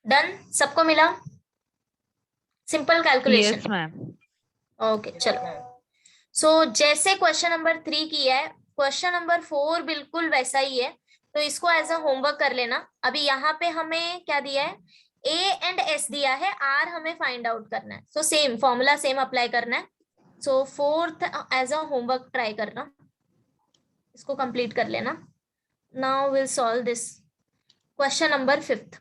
Done, सबको मिला? Simple calculation. Yes ma'am. Okay चलो. सो जैसे question number 3 किया है, question number 4 बिल्कुल वैसा ही है, तो इसको एज अ होमवर्क कर लेना. अभी यहाँ पे हमें क्या दिया है, A एंड S दिया है, R हमें फाइंड आउट करना है. So same formula same apply करना है. So 4th as a homework try करना, इसको कंप्लीट कर लेना. Now will solve this question number 5th.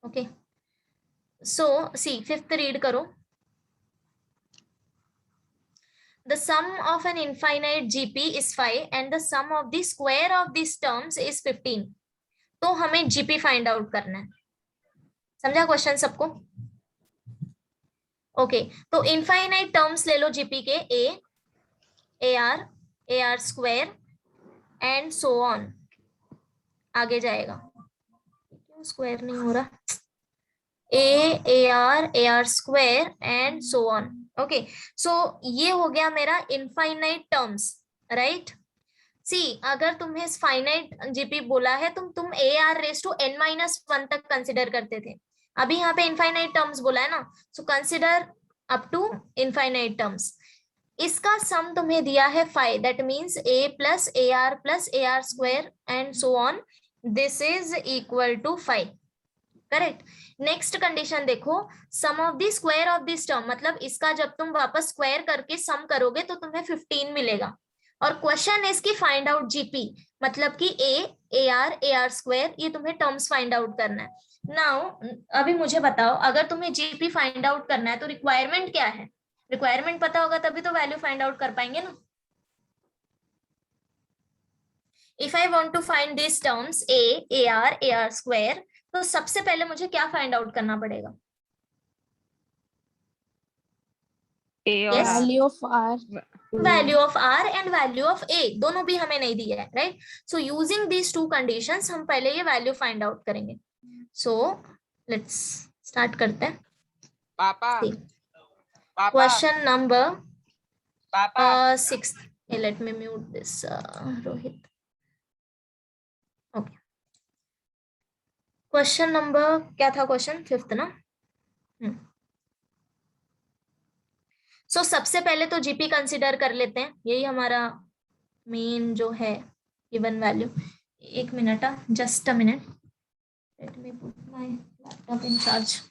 Okay, so see 5th read करो. The sum of an infinite GP is 5 and the sum of the square of these terms is 15. तो हमें GP find out करना है. समझा question सबको? Okay, तो infinite terms ले लो GP के, AR square and so on. आगे जाएगा, क्यों स्क्वायर नहीं हो रहा, AR square and so on. Okay, so ये हो गया मेरा इनफाइनाइट टर्म्स, राइट. सी अगर तुम्हें फाइनाइट GP बोला है, तुम AR रेज टू n-1 तक कंसिडर करते थे. अभी यहाँ पे इनफाइनाइट टर्म्स बोला है ना, so consider up to infinite terms. इसका सम तुम्हें दिया है 5, that means A plus AR square and so on, this is equal to 5. Correct. Next condition देखो, sum of the square of this term, मतलब इसका जब तुम वापस स्क्वायर करके सम करोगे तो तुम्हें 15 मिलेगा. और क्वेश्चन इज की फाइंड आउट GP, मतलब कि AR स्क्वायर, ये तुम्हें टर्म्स फाइंड आउट करना है. नाउ अभी मुझे बताओ, अगर तुम्हें GP फाइंड आउट करना है तो रिक्वायरमेंट क्या है? रिक्वायरमेंट पता होगा तभी तो वैल्यू फाइंड आउट कर पाएंगे ना. If I want to find this terms AR square, तो सबसे पहले मुझे क्या फाइंड आउट करना पड़ेगा? Value of R. Value of R and value of A, दोनों भी हमें नहीं दिया है, right. So using these two conditions हम पहले ये वैल्यू फाइंड आउट करेंगे. सो लेट्स स्टार्ट करते हैं. पापा. क्वेश्चन नंबर पापा. 6. Let me mute this Rohit. Okay, question number क्या था? क्वेश्चन 5th ना. सो सबसे पहले तो GP कंसिडर कर लेते हैं, यही हमारा मेन जो है गिवन वैल्यू. एक minute, just a minute, let me put my laptop in charge.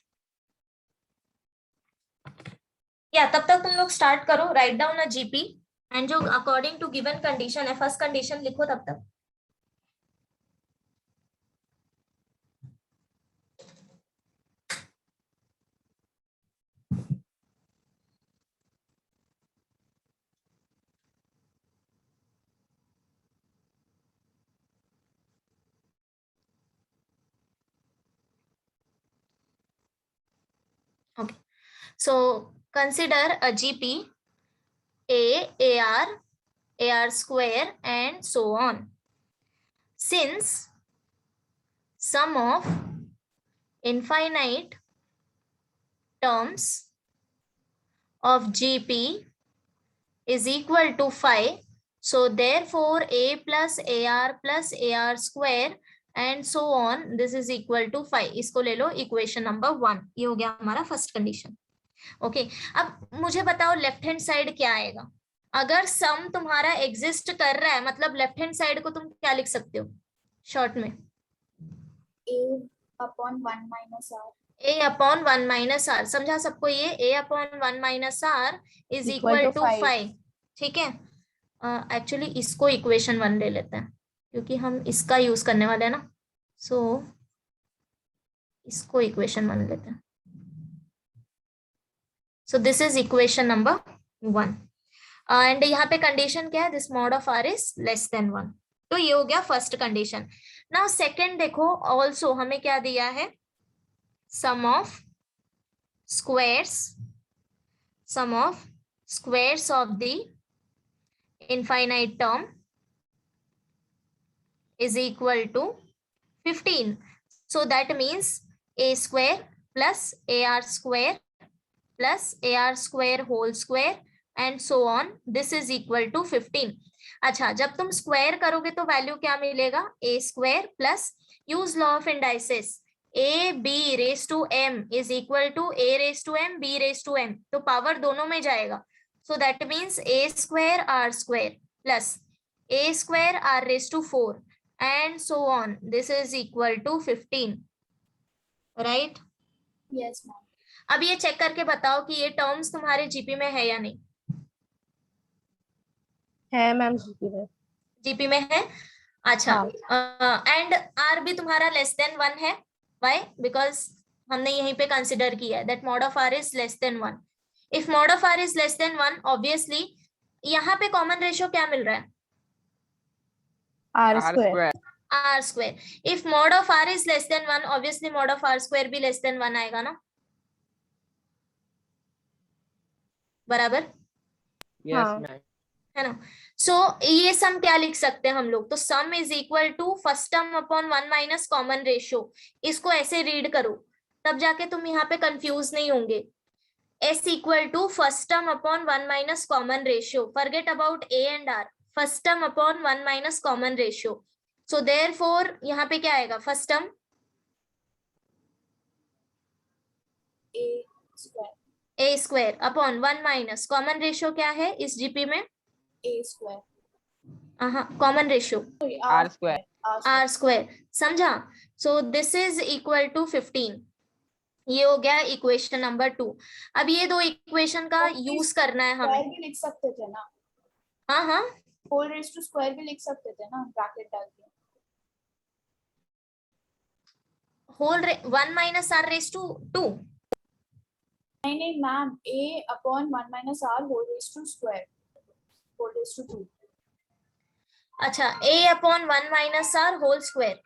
या तब तक तुम लोग स्टार्ट करो, write down a GP and जो अकॉर्डिंग टू गिवन कंडीशन है, फर्स्ट कंडीशन लिखो तब तक. Okay, so consider a GP AR square and so on. Since sum of infinite terms of GP is equal to 5, so therefore A plus AR square and so on, this is equal to 5. इसको ले लो equation number 1. ये हो गया हमारा first condition. Okay, अब मुझे बताओ left hand side क्या आएगा? अगर सम तुम्हारा एग्जिस्ट कर रहा है, मतलब लेफ्ट हैंड साइड को तुम क्या लिख सकते हो शॉर्ट में? A upon 1 minus R. A upon 1 minus R. समझा सबको? ये A upon 1 minus R is equal to 5. ठीक है. एक्चुअली इसको इक्वेशन 1 ले लेते हैं क्योंकि हम इसका यूज करने वाले हैं ना. सो इसको इक्वेशन 1 लेते हैं. So this is equation number 1. And यहाँ पे कंडीशन क्या है, this mod of are is less than 1। तो ये हो गया फर्स्ट कंडीशन। नाउ सेकंड देखो, ऑल्सो हमें क्या दिया है, sum of squares of the infinite term is equal to 15. So that means a square plus ar square plus ar square whole square and so on, this is equal to 15. अच्छा, जब तुम square करोगे तो value क्या मिलेगा, a square plus use law of indices, a b raised to m is equal to a raised to m b raised to m, तो power दोनों में जाएगा। So that means a square r square plus a square r raised to 4 and so on, this is equal to 15, right? Yes, ma'am. अब ये check करके बताओ कि ये टर्म्स तुम्हारे जीपी में है या नहीं। है मैम, जीपी में। जीपी में है, अच्छा। एंड आर भी तुम्हारा लेस देन 1 है, व्हाई, बिकॉज हमने यहीं पे कंसिडर किया है that mod of are is less than 1। If mod of are is less than 1, obviously यहाँ पे कॉमन रेशियो क्या मिल रहा है, r square. R square. If mod of are is less than 1, obviously mod of r square भी less than 1 आएगा ना, बराबर? यस मैम, है ना। सो ये सम क्या लिख सकते हैं हम लोग, तो sum is equal to first term upon 1 minus common ratio. इसको ऐसे रीड करो, तब जाके तुम यहाँ पे कंफ्यूज नहीं होंगे। S equal to first term upon 1 minus common ratio. Forget about A and R. First term upon 1 minus common ratio. So therefore यहाँ पे क्या आएगा, first term A square. A square upon 1 minus common ratio क्या है इस GP में, A square. common ratio Sorry, R square. R square, समझा? So this is equal to 15. ये हो गया इक्वेशन नंबर 2। अब ये दो इक्वेशन का यूज करना है हमें। स्क्वायर भी लिख सकते थे ना, हाँ, होल रेज टू स्क्वायर भी लिख सकते थे ना, ब्रैकेट डाल के। Whole 1 minus r raise to 2। नहीं ma'am, a upon 1 minus r whole raise to square, whole raise to 2। अच्छा, a upon 1 minus are whole square,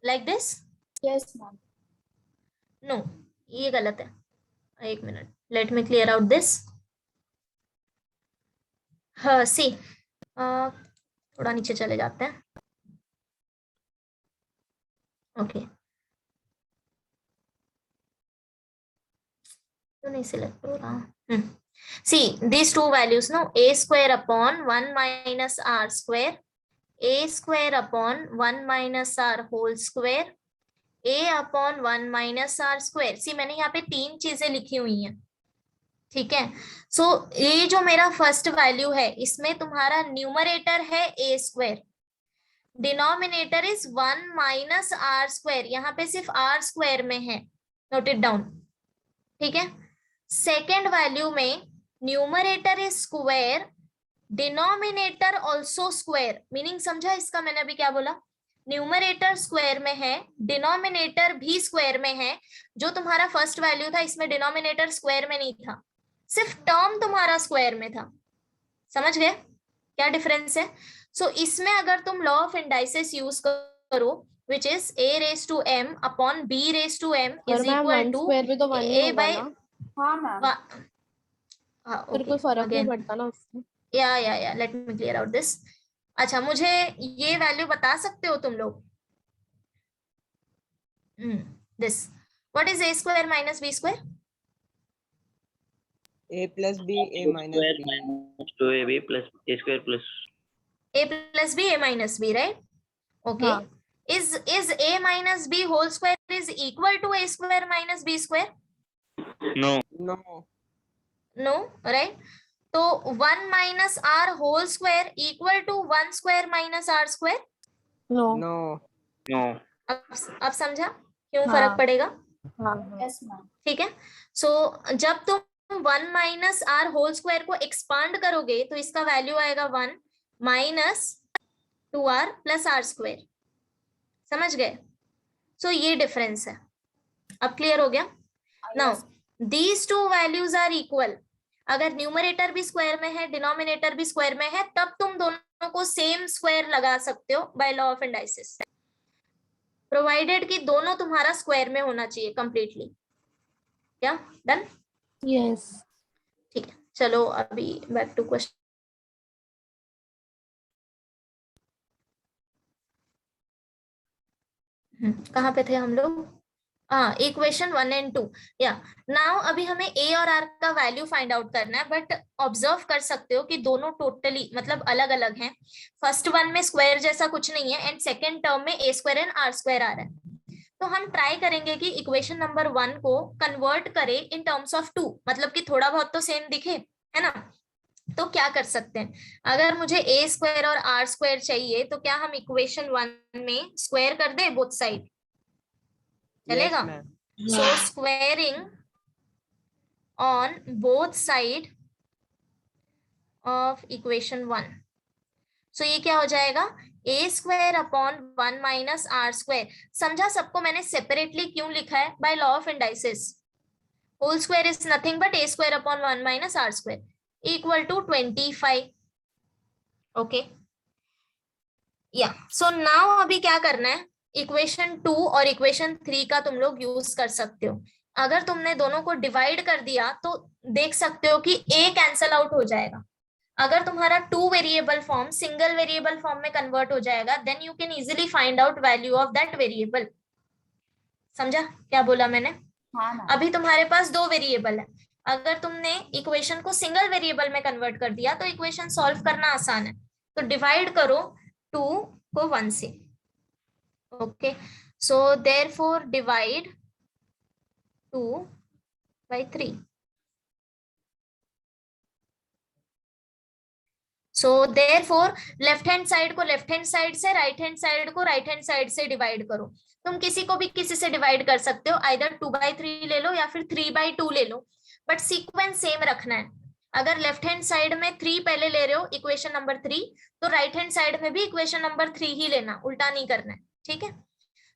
like this. Yes ma'am. No, ये गलत है, एक minute, let me clear out this. हाँ see, थोड़ा नीचे चले जाते हैं। ओके, तो नहीं सिलेक्ट हो रहा। See this two values no, a square upon 1 minus are square, a square upon 1 minus are whole square, a upon 1 minus are square. See मैंने यहाँ पे 3 चीजें लिखी हुई हैं, ठीक है। सो ये जो मेरा फर्स्ट वैल्यू है, इसमें तुम्हारा न्यूमरेटर है a square, denominator is 1 minus are square, यहाँ पे सिर्फ आर स्क्वायर में है, नोट इट डाउन, ठीक है। सेकेंड वैल्यू में numerator is square, denominator also square, meaning समझा इसका मैंने अभी क्या बोला, न्यूमरेटर स्क्वायर में है, डिनोमिनेटर भी स्क्वायर में है। जो तुम्हारा फर्स्ट वैल्यू था, इसमें डिनोमिनेटर स्क्वायर में नहीं था, सिर्फ टर्म तुम्हारा स्क्वायर में था। समझ गए क्या डिफरेंस है? सो इसमें अगर तुम लॉ ऑफ इंडाइसेस यूज करो, which is a raised to m upon b raised to m is equal to a by हाँ मैम, फिर कोई फर्क नहीं पड़ता ना उससे। या late me clear out this. अच्छा, मुझे ये वैल्यू बता सकते हो तुम लोग, this what is a square minus b square? a plus b a minus b minus 2ab plus a square plus a plus b a minus b, right? Okay. हाँ. Is a minus b whole square is equal to a square minus b square? no No, right? तो 1 minus r whole square equal to 1 square minus r square? No. no अब समझा क्यों हाँ. फर्क पड़ेगा? हाँ। Yes ma'am. ठीक है। सो जब तुम 1 माइनस आर होल स्क्वायर को एक्सपांड करोगे तो इसका वैल्यू आएगा 1 minus 2r plus r square. समझ गए? सो ये डिफरेंस है। अब क्लियर हो गया? Now these two values are equal, अगर न्यूमरेटर भी स्क्वायर में है, डिनोमिनेटर भी स्क्वायर में है, तब तुम दोनों को सेम स्क्वायर लगा सकते हो bye law of indices, provided कि दोनों तुम्हारा स्क्वायर में होना चाहिए कंप्लीटली। क्या डन? यस। ठीक है, चलो अभी बैक टू क्वेश्चन। कहाँ पे थे हम लोग? हाँ, इक्वेशन 1 और 2। या नाउ अभी हमें a और r का वैल्यू फाइंड आउट करना है, बट ऑब्जर्व कर सकते हो कि दोनों टोटली मतलब अलग अलग हैं। फर्स्ट वन में स्क्वायर जैसा कुछ नहीं है एंड सेकेंड टर्म में a square and r square आ रहा है। तो हम ट्राई करेंगे कि इक्वेशन नंबर 1 को कन्वर्ट करें इन टर्म्स ऑफ 2, मतलब कि थोड़ा बहुत तो सेम दिखे, है ना। तो क्या कर सकते हैं, अगर मुझे a स्क्वायर और r स्क्वायर चाहिए तो क्या हम इक्वेशन 1 में स्क्वायर कर दे बोथ साइड? चलेगा? So squaring on both side of equation 1, सो ये क्या हो जाएगा, a square upon 1 minus are square. समझा सबको मैंने सेपरेटली क्यों लिखा है? By law of indices, whole square is nothing but a square upon 1 minus are square equal to 25। Okay, या सो नाउ अभी क्या करना है, इक्वेशन 2 और इक्वेशन 3 का तुम लोग यूज कर सकते हो। अगर तुमने दोनों को डिवाइड कर दिया तो देख सकते हो कि a कैंसल आउट हो जाएगा। अगर तुम्हारा 2 variable form single variable form में कन्वर्ट हो जाएगा, then you can easily find out value of that variable. समझा क्या बोला मैंने? हाँ मैम। अभी तुम्हारे पास 2 वेरिएबल है, अगर तुमने इक्वेशन को सिंगल वेरिएबल में कन्वर्ट कर दिया तो इक्वेशन सॉल्व करना आसान है। तो डिवाइड करो 2 को 1 से। Okay, so therefore divide 2 by 3। So therefore left hand side को लेफ्ट हैंड साइड से, राइट हैंड साइड को राइट हैंड साइड से डिवाइड करो। तुम किसी को भी किसी से डिवाइड कर सकते हो, आइदर 2/3 ले लो या फिर 3/2 ले लो, बट सीक्वेंस सेम रखना है। अगर लेफ्ट हैंड साइड में 3 पहले ले रहे हो इक्वेशन नंबर 3, तो राइट हैंड साइड में भी इक्वेशन नंबर 3 ही लेना, उल्टा नहीं करना है, ठीक है।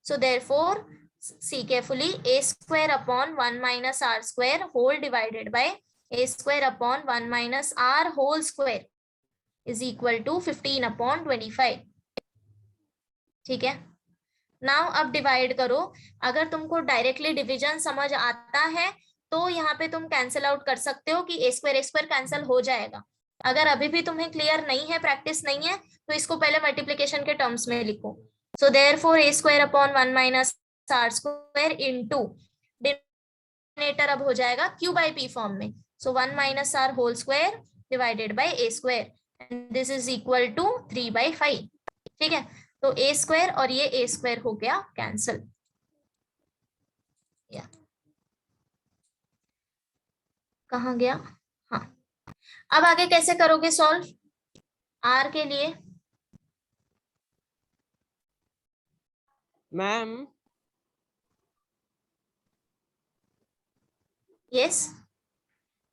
So therefore see carefully, a square upon 1 minus are square whole divided by a square upon 1 minus are whole square is equal to 15 upon 25। ठीक है, नाउ अब डिवाइड करो। अगर तुमको डायरेक्टली डिवीजन समझ आता है तो यहाँ पे तुम कैंसिल आउट कर सकते हो कि a स्क्वायर कैंसिल हो जाएगा। अगर अभी भी तुम्हें क्लियर नहीं है, प्रैक्टिस नहीं है, तो इसको पहले मल्टीप्लिकेशन के टर्म्स में लिखो। So therefore a square upon 1 minus are square into denominator अब हो जाएगा q बाई p फॉर्म में। So 1 minus are whole square divided by a square, this is equal to 3/5। ठीक है, तो a स्क्वायर और ये a स्क्वायर हो गया कैंसिल। कहाँ गया? हाँ, अब आगे कैसे करोगे सॉल्व r के लिए? मैम यस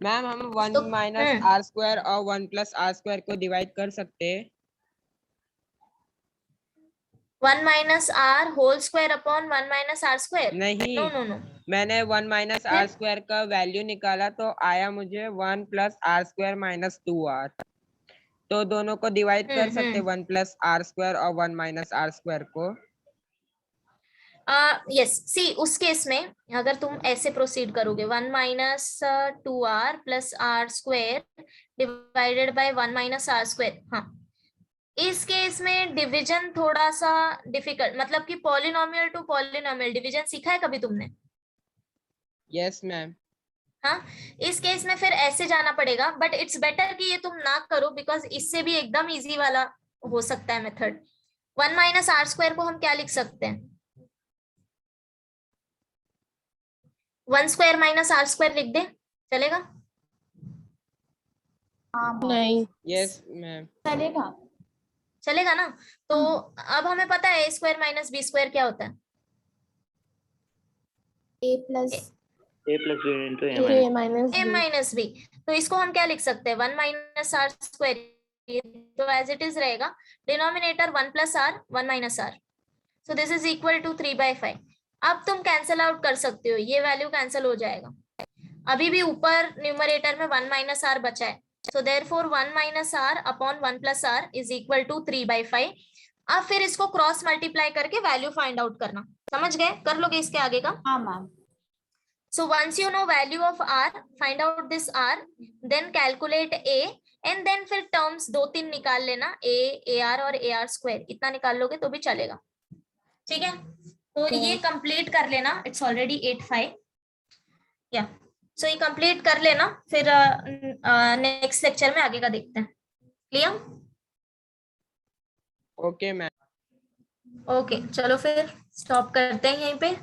मैम हम 1 तो माइनस आर स्क्वायर और 1 प्लस आर स्क्वायर को डिवाइड कर सकते हैं। 1 minus are whole square upon 1 minus are square? नहीं, नो नो नो, मैंने 1 माइनस आर स्क्वायर का वैल्यू निकाला तो आया मुझे 1 plus r square minus 2r। तो दोनों को डिवाइड कर सकते 1 प्लस आर स्क्वायर और 1 माइनस आर स्क्वायर को। यस सी, उस केस में अगर तुम ऐसे प्रोसीड करोगे 1 minus 2r plus r square divided by 1 minus are square, हाँ, इस केस में डिवीजन थोड़ा सा डिफिकल्ट, मतलब कि पॉलिनोमियल टू पॉलिनोमियल डिवीजन सीखा है कभी तुमने? Yes ma'am. हाँ, इस केस में फिर ऐसे जाना पड़ेगा, बट इट्स बेटर कि ये तुम ना करो बिकॉज इससे भी एकदम इजी वाला हो सकता है मेथड। 1 माइनस आर स्क्वायर को हम क्या लिख सकते हैं? 1 स्क्वायर माइनस आर स्क्वायर लिख दे, चलेगा? नहीं। यस मैम, चलेगा। चलेगा ना? तो अब हमें पता है a square minus b square क्या होता है? a plus a plus b into a a minus minus a minus b. तो इसको हम क्या लिख सकते हैं? 1 माइनस आर स्क्वायर, तो एज इट इज रहेगा, denominator 1 plus r 1 minus r, so this is equal to 3/5। अब तुम कैंसिल आउट कर सकते हो, ये वैल्यू कैंसिल हो जाएगा। अभी भी ऊपर न्यूमरेटर में 1 माइनस आर बचा है, so therefore 1 minus r upon 1 plus r is equal to 3/5। अब फिर इसको क्रॉस मल्टीप्लाई करके वैल्यू फाइंड आउट करना, समझ गए? कर लोगे इसके आगे का? हाँ ma'am. So once you know value of r, find out this r, then calculate a, and then फिर terms 2-3 निकाल लेना, a, ar और ar square, इतना निकाल लोगे तो भी चलेगा। ठीक है, तो ये कंप्लीट कर लेना, इट्स ऑलरेडी 8:05 या सो ये कंप्लीट कर लेना, फिर नेक्स्ट लेक्चर में आगे का देखते हैं। क्लियर? Okay ma'am. ओके, चलो फिर स्टॉप करते हैं यहीं पे।